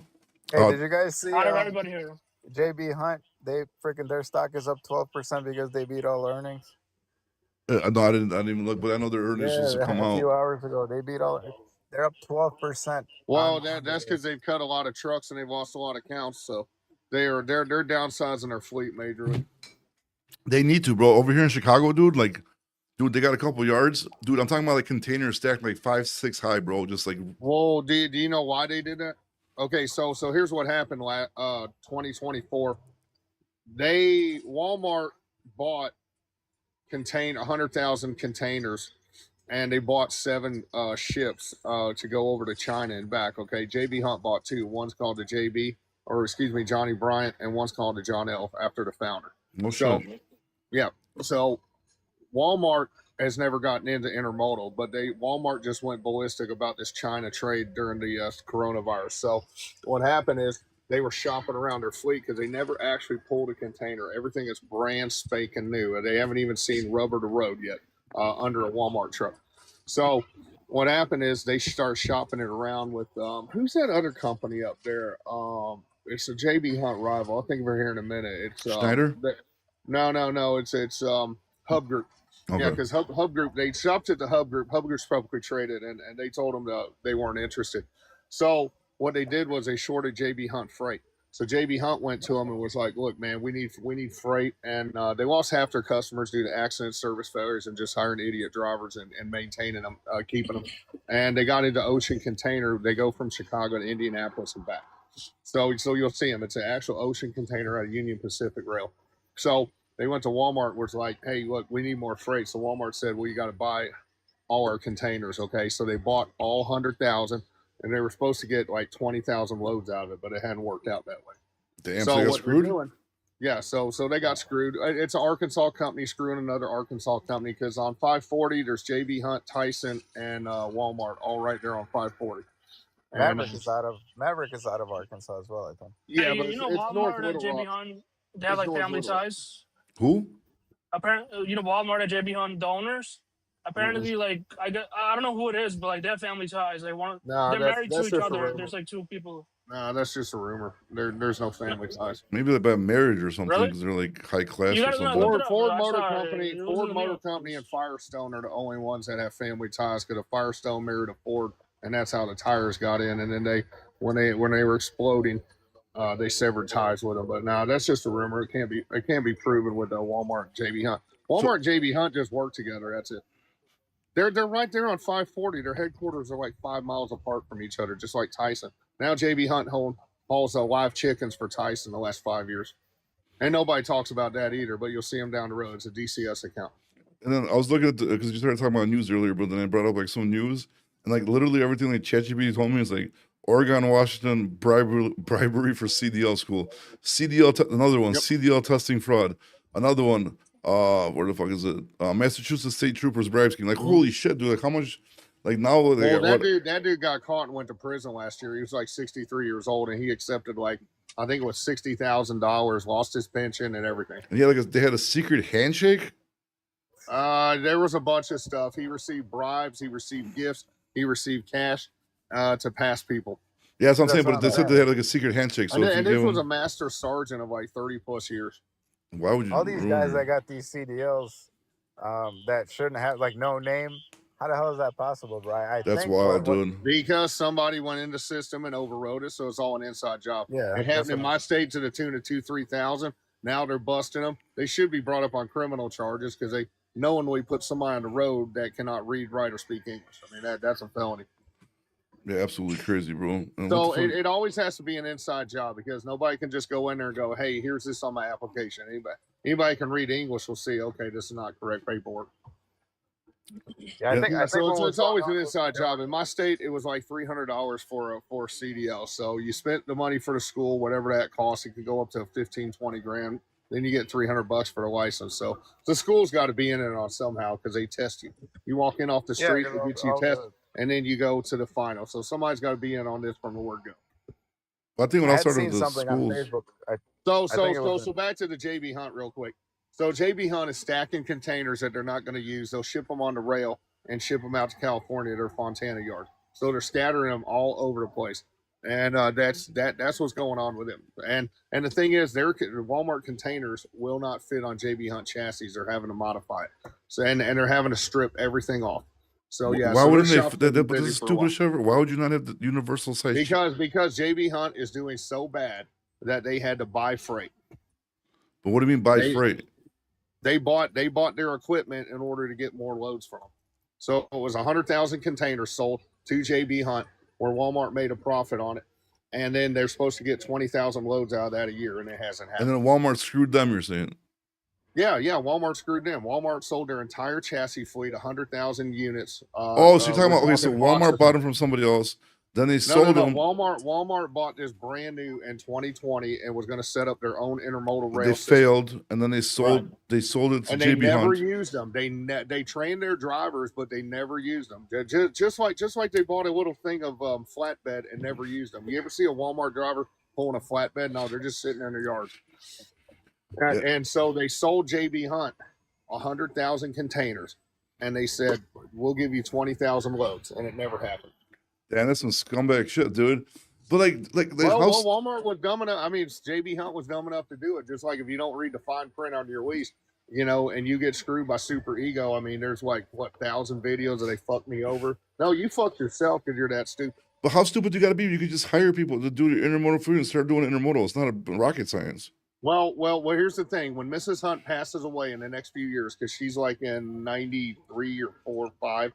Hey, did you guys see
out of everybody here.
JB Hunt? Their stock is up 12% because they beat all earnings.
No, I didn't even look, but I know their earnings supposed to come
a few
out.
hours ago they beat all. They're up 12%.
Well, that's because they've cut a lot of trucks and they've lost a lot of counts, so they're downsizing their fleet majorly.
They need to, bro. Over here in Chicago, dude, they got a couple yards. Dude, I'm talking about like containers stacked like 5-6 high, bro. Just like.
Whoa, do you know why they did that? Okay, so here's what happened 2024. Walmart bought 100,000 containers, and they bought 7 ships to go over to China and back. Okay, JB Hunt bought 2. One's called the Johnny Bryant, and one's called the John Elf after the founder.
No shit.
Yeah. So Walmart has never gotten into intermodal, but Walmart just went ballistic about this China trade during the coronavirus. So what happened is they were shopping around their fleet because they never actually pulled a container. Everything is brand spanking new. They haven't even seen rubber to road yet under a Walmart truck. So what happened is they start shopping it around with who's that other company up there? It's a JB Hunt rival. I think we're here in a minute. It's
Schneider?
No. It's Hub Group.
Okay.
Yeah, because Hub Group, they shopped at the Hub Group. Hub Group's publicly traded, and they told them they weren't interested. So what they did was they shorted JB Hunt freight. So JB Hunt went to them and was like, "Look, man, we need freight," and they lost half their customers due to accidents, service failures, and just hiring idiot drivers and maintaining them, keeping them. And they got into ocean container. They go from Chicago to Indianapolis and back. So you'll see them. It's an actual ocean container out of Union Pacific Rail. So they went to Walmart and was like, "Hey, look, we need more freight." So Walmart said, "Well, you got to buy all our containers." Okay. So they bought all 100,000, and they were supposed to get like 20,000 loads out of it, but it hadn't worked out that way.
Damn,
so
they got
what
screwed?
they're doing, yeah, so they got screwed. It's an Arkansas company screwing another Arkansas company because on 540, there's JB Hunt, Tyson, and Walmart all right there on 540.
Maverick is out of Arkansas as well, I think.
Yeah,
Hey,
but
you know
it's North
Walmart and
Little
JB
Rock.
Hunt, they have like
North
family
Little Rock.
ties.
Who?
Apparently, Walmart and JB Hunt, the owners. Apparently, like I don't know who it is, but like they have family ties. They're married to each other. There's like 2 people.
No, that's just a rumor. There's no family ties.
Maybe they're by marriage or something
Really?
because they're like high class
You
or
gotta
something.
look it up,
Ford
bro. I
Motor
saw it.
Company,
It was
Ford
in the
Motor
news.
Company, and Firestone are the only ones that have family ties because Firestone married a Ford, and that's how the tires got in. And then when they were exploding, they severed ties with them. But now that's just a rumor. It can't be proven with Walmart and JB Hunt. Walmart and JB Hunt just work together. That's it. They're right there on 540. Their headquarters are like 5 miles apart from each other, just like Tyson. Now JB Hunt hauls live chickens for Tyson the last 5 years. And nobody talks about that either, but you'll see them down the road. It's a DCS account.
And then I was looking at because you started talking about news earlier, but then I brought up like some news and like literally everything like ChatGPT told me is like Oregon, Washington bribery for CDL school, another one,
Yep.
CDL testing fraud, another one. Where the fuck is it? Massachusetts State Troopers bribe scheme. Like holy shit, dude! Like how much? Like now they
Well,
got
that dude got caught and went to prison last year. He was like 63 years old, and he accepted like I think it was $60,000, lost his pension and everything.
And yeah, like they had a secret handshake.
There was a bunch of stuff. He received bribes. He received gifts. He received cash to pass people.
Yeah, that's what I'm saying.
That's
But they said they had like a secret handshake. So
And this was a master sergeant of like 30 plus years.
why would you?
All these guys that got these CDLs that shouldn't have like no name. How the hell is that possible, bro?
That's
think
wild, dude.
Because somebody went in the system and overrode it, so it's all an inside job.
Yeah,
It happened in my state to the tune of 2,000-3,000. Now they're busting them. They should be brought up on criminal charges because they knowingly put somebody on the road that cannot read, write, or speak English. I mean that's a felony.
Yeah, absolutely crazy, bro. And
So it always has to be an inside job because nobody can just go in there and go, hey, here's this on my application. Anybody can read English will see, okay, this is not correct paperwork.
Yeah, I think
so it's always an inside job. In my state, it was like $300 for a CDL. So you spent the money for the school, whatever that costs. It could go up to 15, 20 grand. Then you get $300 for the license. So the school's got to be in it on somehow because they test you. You walk in off the street, they get you test, and then you go to the final. So somebody's got to be in on this from the word go.
I think when I started
seen
the
something on
schools,
Facebook.
So back to the JB Hunt real quick. So JB Hunt is stacking containers that they're not going to use. They'll ship them on the rail and ship them out to California to their Fontana yard. So they're scattering them all over the place, and that's what's going on with them. And the thing is, their Walmart containers will not fit on JB Hunt chassis. They're having to modify it. So and they're having to strip everything off. So yeah,
why
so
wouldn't they? This is stupid shit. Why would you not have the universal size?
Because JB Hunt is doing so bad that they had to buy freight.
But what do you mean buy freight?
They bought their equipment in order to get more loads from them. So it was 100,000 containers sold to JB Hunt, where Walmart made a profit on it, and then they're supposed to get 20,000 loads out of that a year, and it hasn't happened.
And then Walmart screwed them. You're saying?
Yeah, Walmart screwed them. Walmart sold their entire chassis fleet, 100,000 units.
So you're talking about so Walmart bought them from somebody else. Then they sold them.
Walmart bought this brand new in 2020 and was going to set up their own intermodal rail.
They failed, and then they sold. Right. They sold it to
and
JB
Hunt. They never
Hunt.
used them. They trained their drivers, but they never used them. Just like they bought a little thing of flatbed and never used them. You ever see a Walmart driver pulling a flatbed? No, they're just sitting in their yards. And so they sold JB Hunt 100,000 containers, and they said, "We'll give you 20,000 loads," and it never happened.
Damn, that's some scumbag shit, dude. But
Walmart was dumb enough. I mean, JB Hunt was dumb enough to do it. Just like if you don't read the fine print on your lease, and you get screwed by super ego. I mean, there's like 1,000 videos that they fucked me over. No, you fucked yourself because you're that stupid.
But how stupid you got to be? You could just hire people to do the intermodal food and start doing intermodal. It's not a rocket science.
Well, here's the thing. When Mrs. Hunt passes away in the next few years, because she's like in 93 or 4 or 5,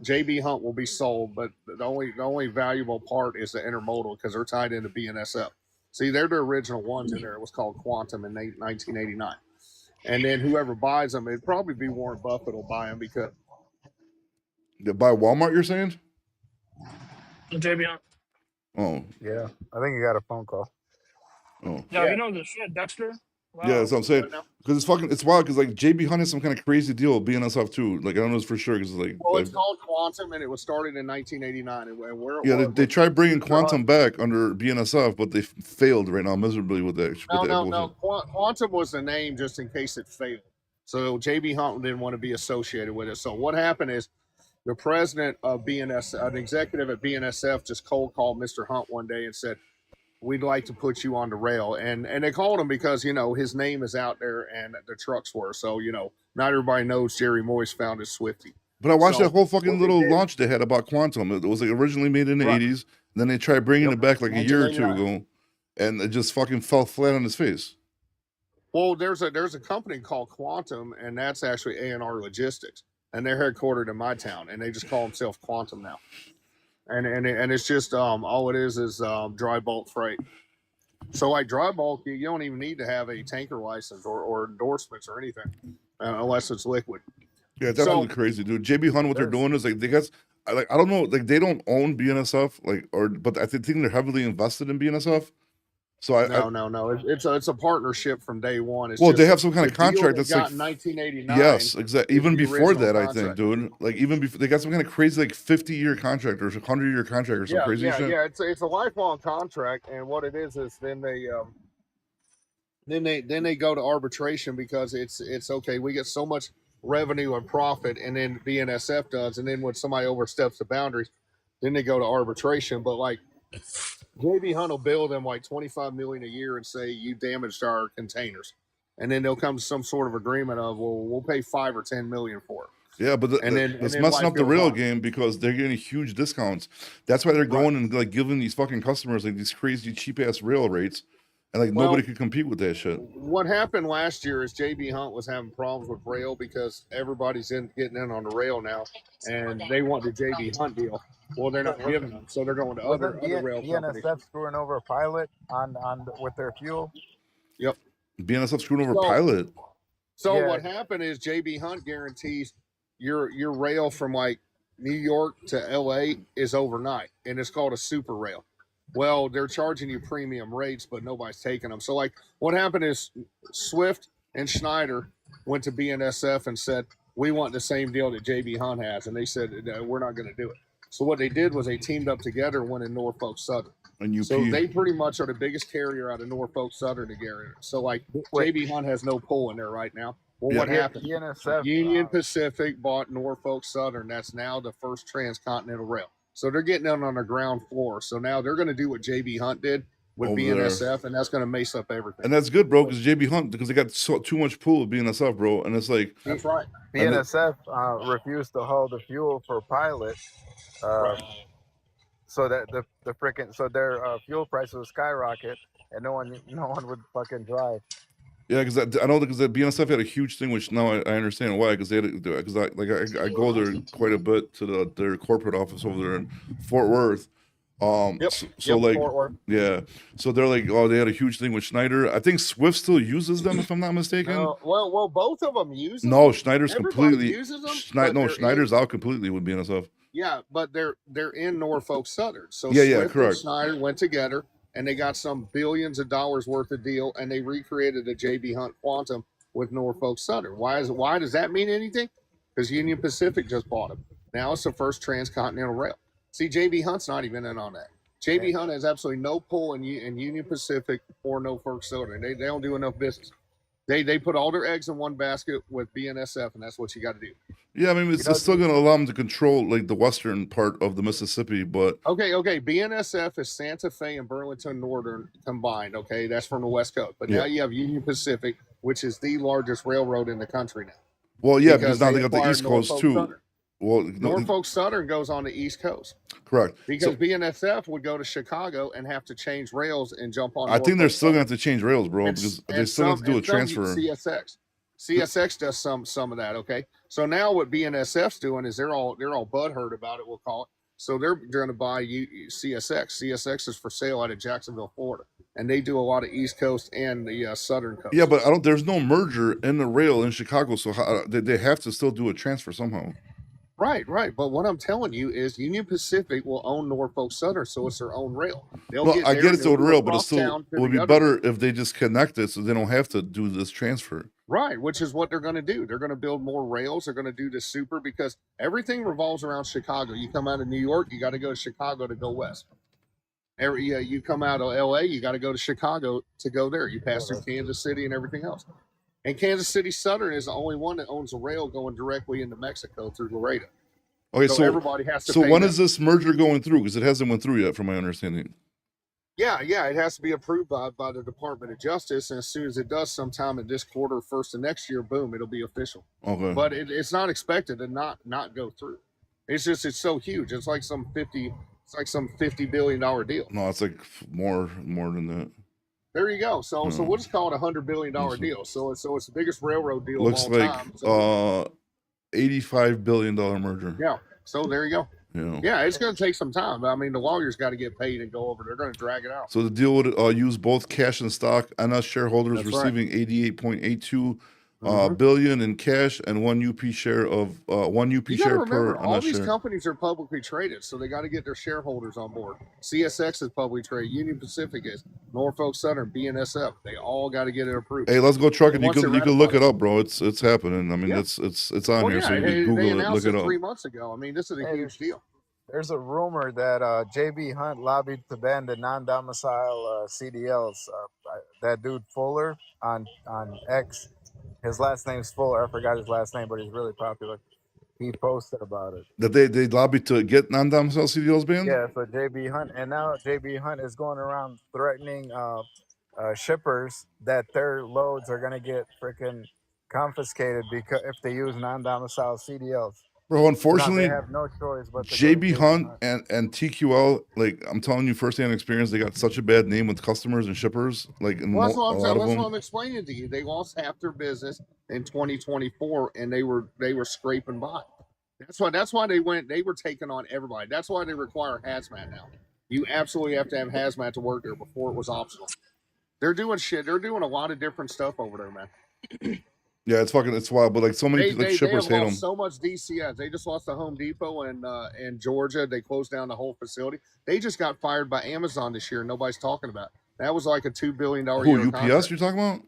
JB Hunt will be sold, but the only valuable part is the intermodal because they're tied into BNSF. See, they're the original ones in there. It was called Quantum in 1989. And then whoever buys them, it'd probably be Warren Buffett will buy them because...
By Walmart, you're saying?
JB Hunt.
Oh.
Yeah, I think you got a phone call.
Oh.
Yeah, you know the shit, Dexter. Wow.
Yeah, that's what I'm saying. Because it's wild. Because like JB Hunt has some kind of crazy deal with BNSF too. Like I don't know for sure. Because
it's called Quantum, and it was started in 1989. And
they tried bringing Quantum back under BNSF, but they failed right now miserably with that.
No. Quantum was the name just in case it failed. So JB Hunt didn't want to be associated with it. So what happened is the president of BNSF, an executive at BNSF, just cold called Mr. Hunt one day and said, "We'd like to put you on the rail." And they called him because, his name is out there and the trucks were. So, not everybody knows Jerry Moyes founded Swifty.
But I watched that whole fucking little launch they had about Quantum. It was like originally made in the 80s. Then they tried bringing it back like a year or two ago. And it just fucking fell flat on his face.
Well, there's a company called Quantum, and that's actually A&R Logistics. And they're headquartered in my town. And they just call themselves Quantum now. And it's just all it is dry bulk freight. So like dry bulk, you don't even need to have a tanker license or endorsements or anything unless it's liquid.
Yeah, it's absolutely crazy, dude. JB Hunt, what they're doing is like they guys I don't know, like they don't own BNSF, but I think they're heavily invested in BNSF. So
no. It's a partnership from day one.
They have some kind of contract that's like
1989.
Yes, exactly. Even before that, I think, dude. Like even before they got some kind of crazy 50-year contract or 100-year contract or some crazy shit.
Yeah. It's a lifelong contract, and what it is then they go to arbitration because it's okay. We get so much revenue and profit, and then BNSF does, and then when somebody oversteps the boundaries, then they go to arbitration. But like JB Hunt will bill them like $25 million a year and say you damaged our containers, and then they'll come to some sort of agreement of, well, we'll pay $5 or $10 million for it.
Yeah, but it's messing up the rail game because they're getting huge discounts. That's why they're going and like giving these fucking customers like these crazy cheap ass rail rates, and like nobody could compete with that shit.
What happened last year is JB Hunt was having problems with rail because everybody's getting in on the rail now, and they want the JB Hunt deal. Well, they're not giving them, so they're going to other rail companies.
BNSF screwing over a pilot with their fuel.
Yep.
BNSF screwing over pilot.
So what happened is JB Hunt guarantees your rail from like New York to LA is overnight, and it's called a super rail. Well, they're charging you premium rates, but nobody's taking them. So like what happened is Swift and Schneider went to BNSF and said, we want the same deal that JB Hunt has. And they said, we're not going to do it. So what they did was they teamed up together and went in Norfolk Southern.
And UP.
So they pretty much are the biggest carrier out of Norfolk Southern together. So like JB Hunt has no pull in there right now. Well, what happened?
BNSF,
Union Pacific bought Norfolk Southern. That's now the first transcontinental rail. So they're getting in on the ground floor. So now they're going to do what JB Hunt did with BNSF, and that's going to mace up everything.
And that's good, bro, because JB Hunt, because they got too much pull with BNSF, bro. And it's like...
That's right.
BNSF refused to hold the fuel for pilot. So that their fuel prices would skyrocket, and no one would fucking drive.
Yeah, because I know because the BNSF had a huge thing, which now I understand why. Because I go there quite a bit to their corporate office over there in Fort Worth.
Fort Worth.
Yeah, so they're like, they had a huge thing with Schneider. I think Swift still uses them, if I'm not mistaken.
Well, both of them use them.
No, Schneider's
Everybody
completely
uses them,
Schneider's out completely with BNSF.
Yeah, but they're in Norfolk Southern. So
Swift
and Schneider went together, and they got some billions of dollars worth of deal, and they recreated a JB Hunt Quantum with Norfolk Southern. Why does that mean anything? Because Union Pacific just bought them. Now it's the first transcontinental rail. See, JB Hunt's not even in on that. JB Hunt has absolutely no pull in Union Pacific or Norfolk Southern. They don't do enough business. They put all their eggs in one basket with BNSF, and that's what you got to do.
Yeah, I mean, it's still going to allow them to control like the western part of the Mississippi, but
okay. BNSF is Santa Fe and Burlington Northern combined. Okay, that's from the West Coast. But now you have Union Pacific, which is the largest railroad in the country now.
Well, yeah, because now they got the East Coast too.
Southern. Well, Norfolk Southern goes on the East Coast.
Correct.
Because BNSF would go to Chicago and have to change rails and jump on.
I think they're still going to have to change rails, bro, because they still have to do a transfer.
CSX does some of that. Okay, so now what BNSF's doing is they're all butthurt about it. We'll call it. So they're going to buy CSX. CSX is for sale out of Jacksonville, Florida, and they do a lot of East Coast and the Southern Coast.
Yeah, but there's no merger in the rail in Chicago, so they have to still do a transfer somehow.
Right. But what I'm telling you is Union Pacific will own Norfolk Southern, so it's their own rail.
I get it's their rail, but it would be better if they just connect it so they don't have to do this transfer.
Right, which is what they're going to do. They're going to build more rails. They're going to do this super because everything revolves around Chicago. You come out of New York, you got to go to Chicago to go west. You come out of LA, you got to go to Chicago to go there. You pass through Kansas City and everything else. And Kansas City Southern is the only one that owns a rail going directly into Mexico through Laredo.
Okay, so
everybody has to.
So when is this merger going through? Because it hasn't went through yet, from my understanding.
Yeah, it has to be approved by the Department of Justice, and as soon as it does, sometime in this quarter, first of next year, boom, it'll be official.
Okay.
But it's not expected to not go through. It's so huge. It's like some $50 billion deal.
No, it's like more than that.
There you go. So we'll just call it $100 billion deal. So it's the biggest railroad deal
looks
of all
like,
time. So,
$85 billion merger.
Yeah. So there you go.
Yeah.
Yeah, it's going to take some time. I mean, the lawyers got to get paid and go over. They're going to drag it out.
So the deal would use both cash and stock. NS shareholders receiving 88.82 billion in cash and one UP share of one UP share
remember,
per
all
NS
these
share.
companies are publicly traded, so they got to get their shareholders on board. CSX is publicly traded. Union Pacific is. Norfolk Southern, BNSF. They all got to get it approved.
Hey, let's go trucking. You can look it up, bro. It's happening. I mean, it's on here, so you can Google it, look it up.
3 months ago. I mean, this is a huge deal.
There's a rumor that JB Hunt lobbied to ban the non-domicile CDLs. That dude Fuller on X, his last name's Fuller. I forgot his last name, but he's really popular. He posted about it.
That they lobbied to get non-domicile CDLs banned?
Yeah, so JB Hunt. And now JB Hunt is going around threatening shippers that their loads are going to get freaking confiscated because if they use non-domicile CDLs.
Bro, unfortunately,
they have no choice but to
JB Hunt and TQL, like I'm telling you, firsthand experience, they got such a bad name with customers and shippers. Like, in
Well,
a lot of
that's what
them.
I'm explaining to you. They lost half their business in 2024, and they were scraping by. That's why they were taking on everybody. That's why they require hazmat now. You absolutely have to have hazmat to work there. Before it was optional. They're doing shit. They're doing a lot of different stuff over there, man.
Yeah, it's wild. But like so many
They
shippers
have
hate
lost
them.
so much DCS. They just lost the Home Depot in Georgia. They closed down the whole facility. They just got fired by Amazon this year. And nobody's talking about it. That was like a $2 billion
Who,
year
UPS
contract.
you're talking about?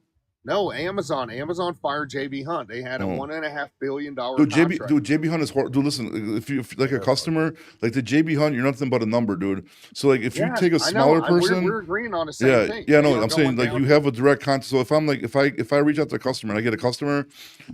No, Amazon. Amazon fired JB Hunt. They had a $1.5 billion
Dude,
contract.
JB Hunt is horrible. Dude, listen, if like a customer, like the JB Hunt, you're nothing but a number, dude. So like if you take a smaller person,
we're agreeing on the same thing.
Yeah, no, I'm saying like you have a direct contact. So if I'm like if I reach out to a customer and I get a customer,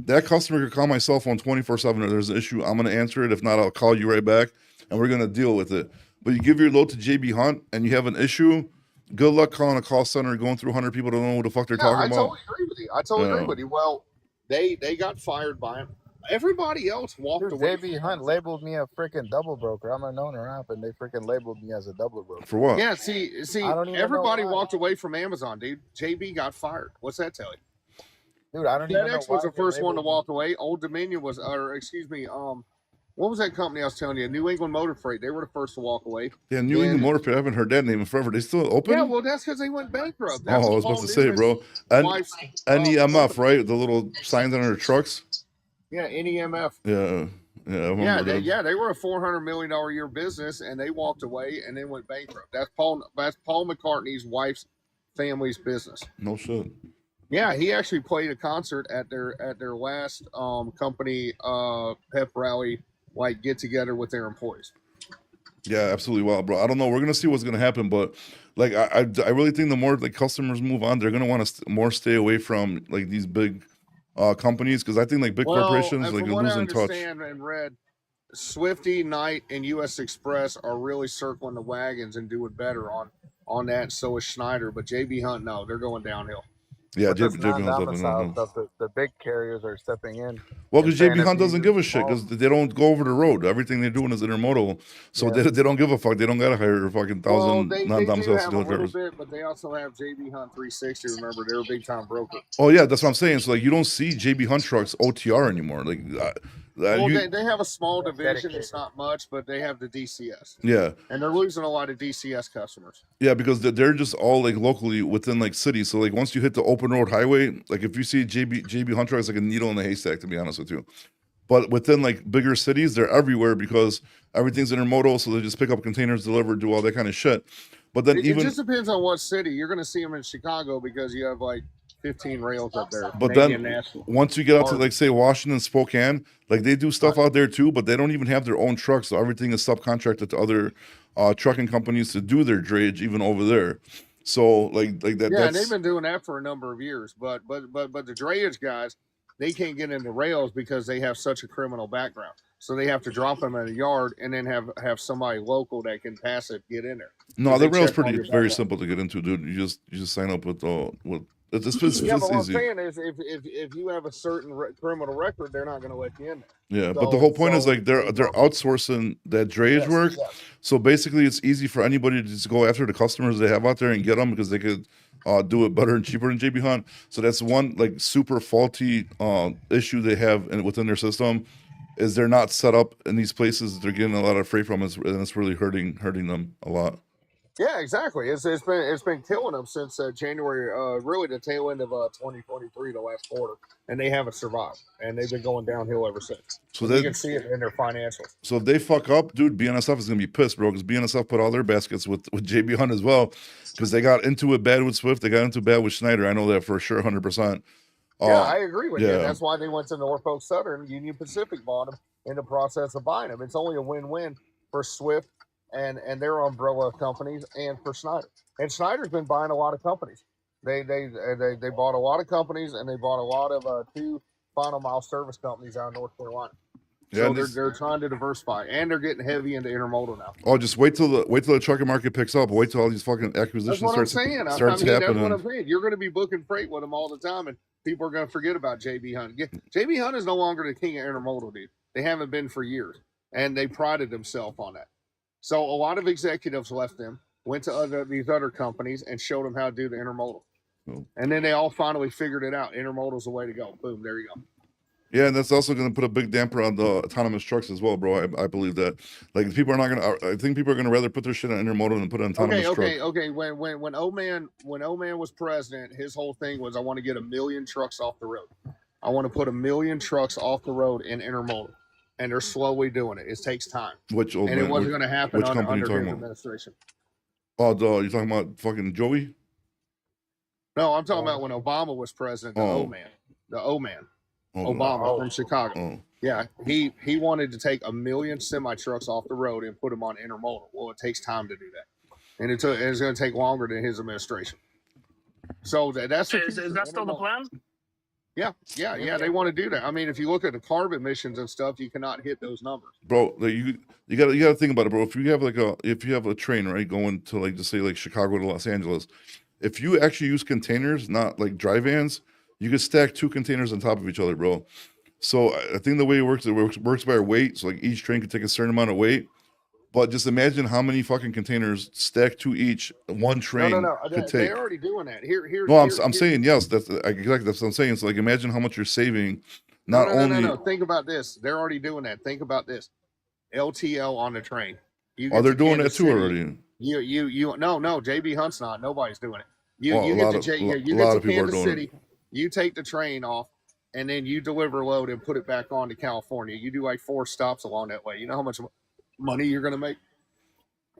that customer could call my cell phone 24/7. If there's an issue, I'm gonna answer it. If not, I'll call you right back and we're gonna deal with it. But you give your load to JB Hunt and you have an issue, good luck calling a call center and going through 100 people that don't know what the fuck they're talking about.
Totally agree with you. I totally agree with you. Well, they got fired by him. Everybody else walked away.
JB Hunt labeled me a freaking double broker. I'm an owner app, and they freaking labeled me as a double broker.
For what?
Yeah, see, everybody walked away from Amazon, dude. JB got fired. What's that tell you?
Dude, I don't even know.
FedEx was the first one to walk away. Old Dominion was, or excuse me, what was that company I was telling you? New England Motor Freight. They were the first to walk away.
Yeah, New England Motor Freight. I haven't heard that name in forever. They still open?
Yeah, well, that's because they went bankrupt.
I was about to say, bro. NEMF, right? The little signs on their trucks.
Yeah, NEMF.
Yeah,
they were a $400 million a year business, and they walked away and then went bankrupt. That's Paul McCartney's wife's family's business.
No shit.
Yeah, he actually played a concert at their last company pep rally, like get together with their employees.
Yeah, absolutely wild, bro. I don't know. We're gonna see what's gonna happen, but like I really think the more like customers move on, they're gonna want to more stay away from like these big companies because I think like big corporations like
what
losing
I
touch.
understand and read, Swifty, Knight, and U.S. Express are really circling the wagons and doing better on that. So is Schneider, but JB Hunt, no, they're going downhill.
Yeah, JB Hunt's
the big carriers are stepping in.
Well, because JB Hunt doesn't give a shit because they don't go over the road. Everything they're doing is intermodal, so they don't give a fuck. They don't gotta hire a fucking 1,000 non-domiciled drivers.
But they also have JB Hunt 360. Remember, they're a big time broker.
Oh yeah, that's what I'm saying. So like, you don't see JB Hunt trucks OTR anymore. Like,
they have a small division. It's not much, but they have the DCS.
Yeah,
and they're losing a lot of DCS customers.
Yeah, because they're just all like locally within like cities. So like once you hit the open road highway, like if you see JB Hunt trucks, like a needle in a haystack, to be honest with you. But within like bigger cities, they're everywhere because everything's intermodal. So they just pick up containers, deliver, do all that kind of shit. But then
it just depends on what city. You're going to see them in Chicago because you have like 15 rails up there.
But then once you get out to like say Washington, Spokane, like they do stuff out there too, but they don't even have their own trucks. So everything is subcontracted to other trucking companies to do their drayage even over there. So like that.
Yeah, and they've been doing that for a number of years. But the drayage guys, they can't get into rails because they have such a criminal background. So they have to drop them at a yard and then have somebody local that can pass it, get in there.
No, the rail's very simple to get into, dude. You just sign up with it's
yeah, but what I'm
easy.
saying is if you have a certain criminal record, they're not going to let you in there.
Yeah, but the whole point is like they're outsourcing that drayage work. Yes. So basically, it's easy for anybody to just go after the customers they have out there and get them because they could do it better and cheaper than JB Hunt. So that's one like super faulty issue they have within their system is they're not set up in these places. They're getting a lot of freight from us, and it's really hurting them a lot.
Yeah, exactly. It's been killing them since January, really the tail end of 2023, the last quarter, and they haven't survived, and they've been going downhill ever since. So you can see it in their financials.
So if they fuck up, dude, BNSF is gonna be pissed, bro, because BNSF put all their baskets with JB Hunt as well, because they got into it bad with Swift, they got into it bad with Schneider. I know that for sure, 100%.
Yeah, I agree with you. That's why they went to Norfolk Southern. Union Pacific bought them in the process of buying them. It's only a win-win for Swift and their umbrella companies and for Schneider. And Schneider's been buying a lot of companies. They bought a lot of companies, and they bought a lot of 2 final mile service companies out of North Carolina. So they're trying to diversify, and they're getting heavy into intermodal now.
Oh, just wait till the trucking market picks up. Wait till all these fucking acquisitions starts happening.
That's what I'm saying. You're going to be booking freight with them all the time, and people are going to forget about JB Hunt. JB Hunt is no longer the king of intermodal, dude. They haven't been for years, and they prided themselves on that. So a lot of executives left them, went to these other companies, and showed them how to do the intermodal.
Oh.
And then they all finally figured it out. Intermodal's the way to go. Boom, there you go.
Yeah, and that's also going to put a big damper on the autonomous trucks as well, bro. I believe that. Like, people are not going to. I think people are going to rather put their shit on intermodal than put an autonomous truck.
Okay. When O-Man was president, his whole thing was, I want to get 1 million trucks off the road. I want to put 1 million trucks off the road in intermodal, and they're slowly doing it. It takes time.
Which old
and
man?
It wasn't going to happen under his
about?
administration.
Oh, you talking about fucking Joey?
No, I'm talking about when Obama was president. The O-Man. Obama from Chicago. Yeah, he wanted to take 1 million semi trucks off the road and put them on intermodal. Well, it takes time to do that, and it's going to take longer than his administration. So that's
is that still the plan?
Yeah. They want to do that. I mean, if you look at the carbon emissions and stuff, you cannot hit those numbers,
bro. Like, you gotta think about it, bro. If you have a train, right, going to, like, just say, like, Chicago to Los Angeles, if you actually use containers, not like dry vans, you could stack 2 containers on top of each other, bro. So I think the way it works by weight. So, like, each train could take a certain amount of weight. But just imagine how many fucking containers stacked to each one train could take.
They're already doing that.
I'm saying yes. That's exactly that's what I'm saying. So, like, imagine how much you're saving.
No. Think about this. They're already doing that. Think about this. LTL on the train.
They're doing that too already.
No. JB Hunt's not. Nobody's doing it. You
a
get
lot
to
of people are
Kansas
doing
City.
it.
You take the train off, and then you deliver a load and put it back on to California. You do like 4 stops along that way. You know how much money you're going to make?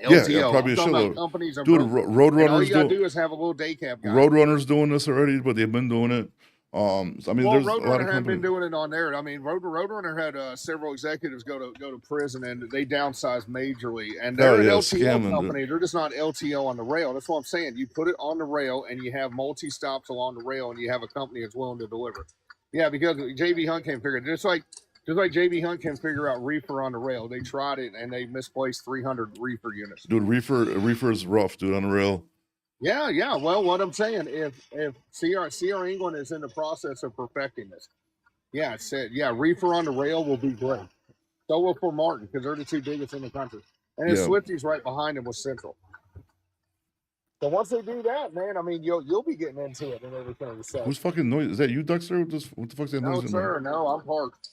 LTL.
Yeah, probably a shitload.
Companies are
dude, Roadrunners.
All you got to do is have a little day cab guy.
Roadrunners doing this already, but they've been doing it. I mean, there's a lot of
Roadrunner had been
companies.
doing it on there. I mean, Roadrunner had several executives go to prison, and they downsized majorly. And they're an LTL company. They're just not LTL on the rail. That's what I'm saying. You put it on the rail, and you have multi-stops along the rail, and you have a company that's willing to deliver. Yeah, because JB Hunt can't figure it. Just like JB Hunt can figure out reefer on the rail. They tried it, and they misplaced 300 reefer units.
Dude, reefer is rough, dude, on the rail.
Yeah. Well, what I'm saying, if CR England is in the process of perfecting this, reefer on the rail will be great. So will Fort Martin, because they're the 2 biggest in the country, and Swifty's right behind them with Central. So once they do that, man, I mean, you'll be getting into it and everything. So.
Who's fucking noise? Is that you, Dexter? What the fuck's that noise?
No, sir. No, I'm parked.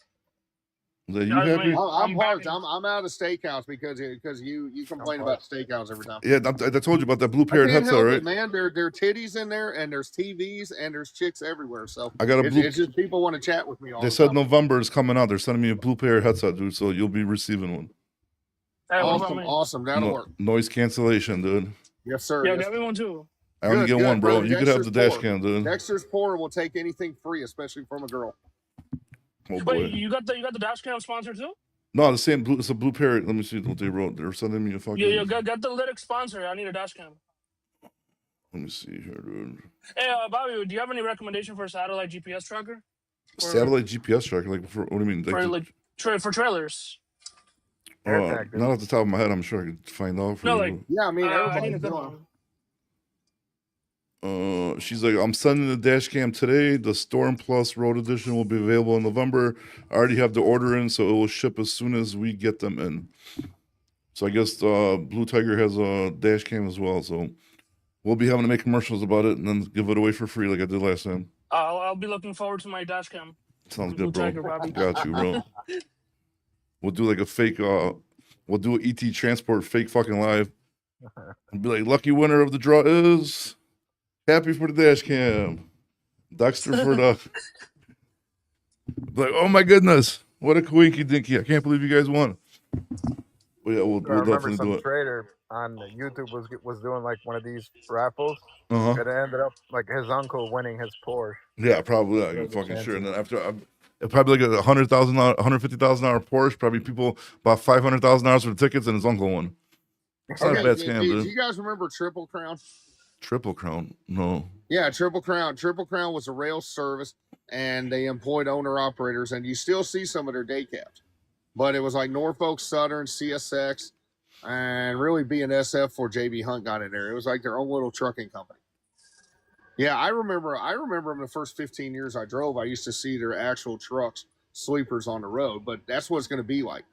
Is that you happy?
I'm parked. I'm out of the steakhouse because you complain about steakhouse every time.
Yeah, I told you about that blue parrot headset, right?
Man, there are titties in there, and there's TVs, and there's chicks everywhere. So
I got
it's just people want to chat with me all
They
the
said
time.
November is coming out. They're sending me a blue parrot headset, dude, so you'll be receiving one.
Hey,
awesome. That'll work.
Noise cancellation, dude.
Yes, sir.
Yeah, get me one too.
I only get one, bro. You could have the dash cam, dude.
Dexter's poor will take anything free, especially from a girl.
Oh boy.
Wait, you got the dash cam sponsor too?
No, the same blue. It's a blue parrot. Let me see what they wrote. They're sending me a fucking.
Yeah, get the lyric sponsor. I need a dash cam.
Let me see here, dude.
Hey, Bobby, do you have any recommendation for a satellite GPS tracker?
Satellite GPS tracker, like what do you mean?
For trailers.
Not off the top of my head. I'm sure I could find out for you.
Yeah, I mean,
I need a good one.
She's like, I'm sending the dash cam today. The Storm Plus Road Edition will be available in November. I already have the order in, so it will ship as soon as we get them in. So I guess Blue Tiger has a dash cam as well. So we'll be having to make commercials about it and then give it away for free like I did last time.
I'll be looking forward to my dash cam.
Sounds good, bro.
Tiger,
got you, bro. We'll do like a fake, we'll do an ET Transport fake fucking live. And be like, lucky winner of the draw is... Happy for the dash cam. Dexter for the... Like, oh my goodness. What a coinky dinky. I can't believe you guys won. But yeah, we'll definitely do it.
Trader on YouTube was doing like one of these raffles.
Uh-huh.
It ended up like his uncle winning his Porsche.
Yeah, probably. I'm fucking sure. And then after... probably like a $150,000 Porsche. Probably people bought $500,000 for the tickets and his uncle won. It's not a bad scam, dude.
Do you guys remember Triple Crown?
Triple Crown? No.
Yeah, Triple Crown. Triple Crown was a rail service, and they employed owner-operators, and you still see some of their day cabs. But it was like Norfolk Southern, CSX, and really BNSF before JB Hunt got in there. It was like their own little trucking company. Yeah, I remember in the first 15 years I drove, I used to see their actual trucks sleepers on the road, but that's what it's going to be like.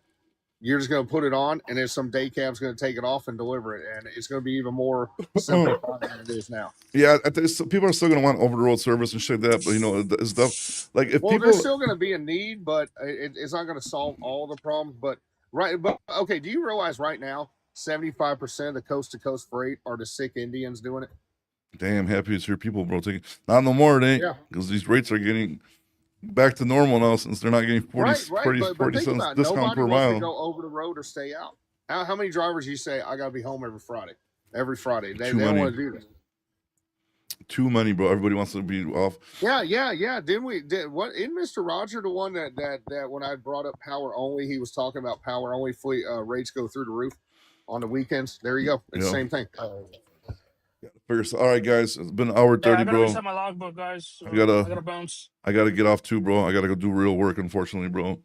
You're just going to put it on, and then some day cab's going to take it off and deliver it, and it's going to be even more simplified than it is now.
Yeah, I think people are still going to want over the road service and shit like that, but you know, it's like if people,
there's still going to be a need, but it's not going to solve all the problems. But okay, do you realize right now 75% of the coast to coast freight are the sick Indians doing it?
Damn, happy to hear people, bro. Taking not no more, they because these rates are getting back to normal now since they're not getting 40 cents discount per mile.
Nobody wants to go over the road or stay out. How many drivers you say I got to be home every Friday? Every Friday, they don't want to do this.
Too many, bro. Everybody wants to be off.
Yeah. Isn't Mr. Roger the one that when I brought up power only, he was talking about power only fleet rates go through the roof on the weekends? There you go. It's the same thing.
All right, guys. It's been an hour 30,
I gotta
bro.
reset my logbook, guys. So I gotta bounce.
I gotta get off too, bro. I gotta go do real work, unfortunately, bro.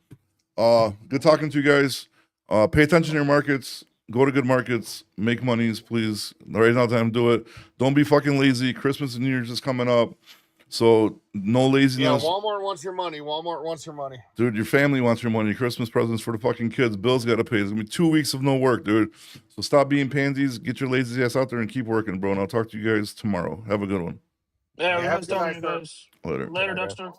Good talking to you guys. Pay attention to your markets. Go to good markets. Make monies, please. Right now, time to do it. Don't be fucking lazy. Christmas and New Year's is coming up, so no laziness.
Yeah, Walmart wants your money. Walmart wants your money.
Dude, your family wants your money. Christmas presents for the fucking kids. Bills got to pay. It's going to be 2 weeks of no work, dude. So stop being pansies. Get your lazy ass out there and keep working, bro. And I'll talk to you guys tomorrow. Have a good one.
Yeah, nice talking to you guys.
Later.
Later, Dexter.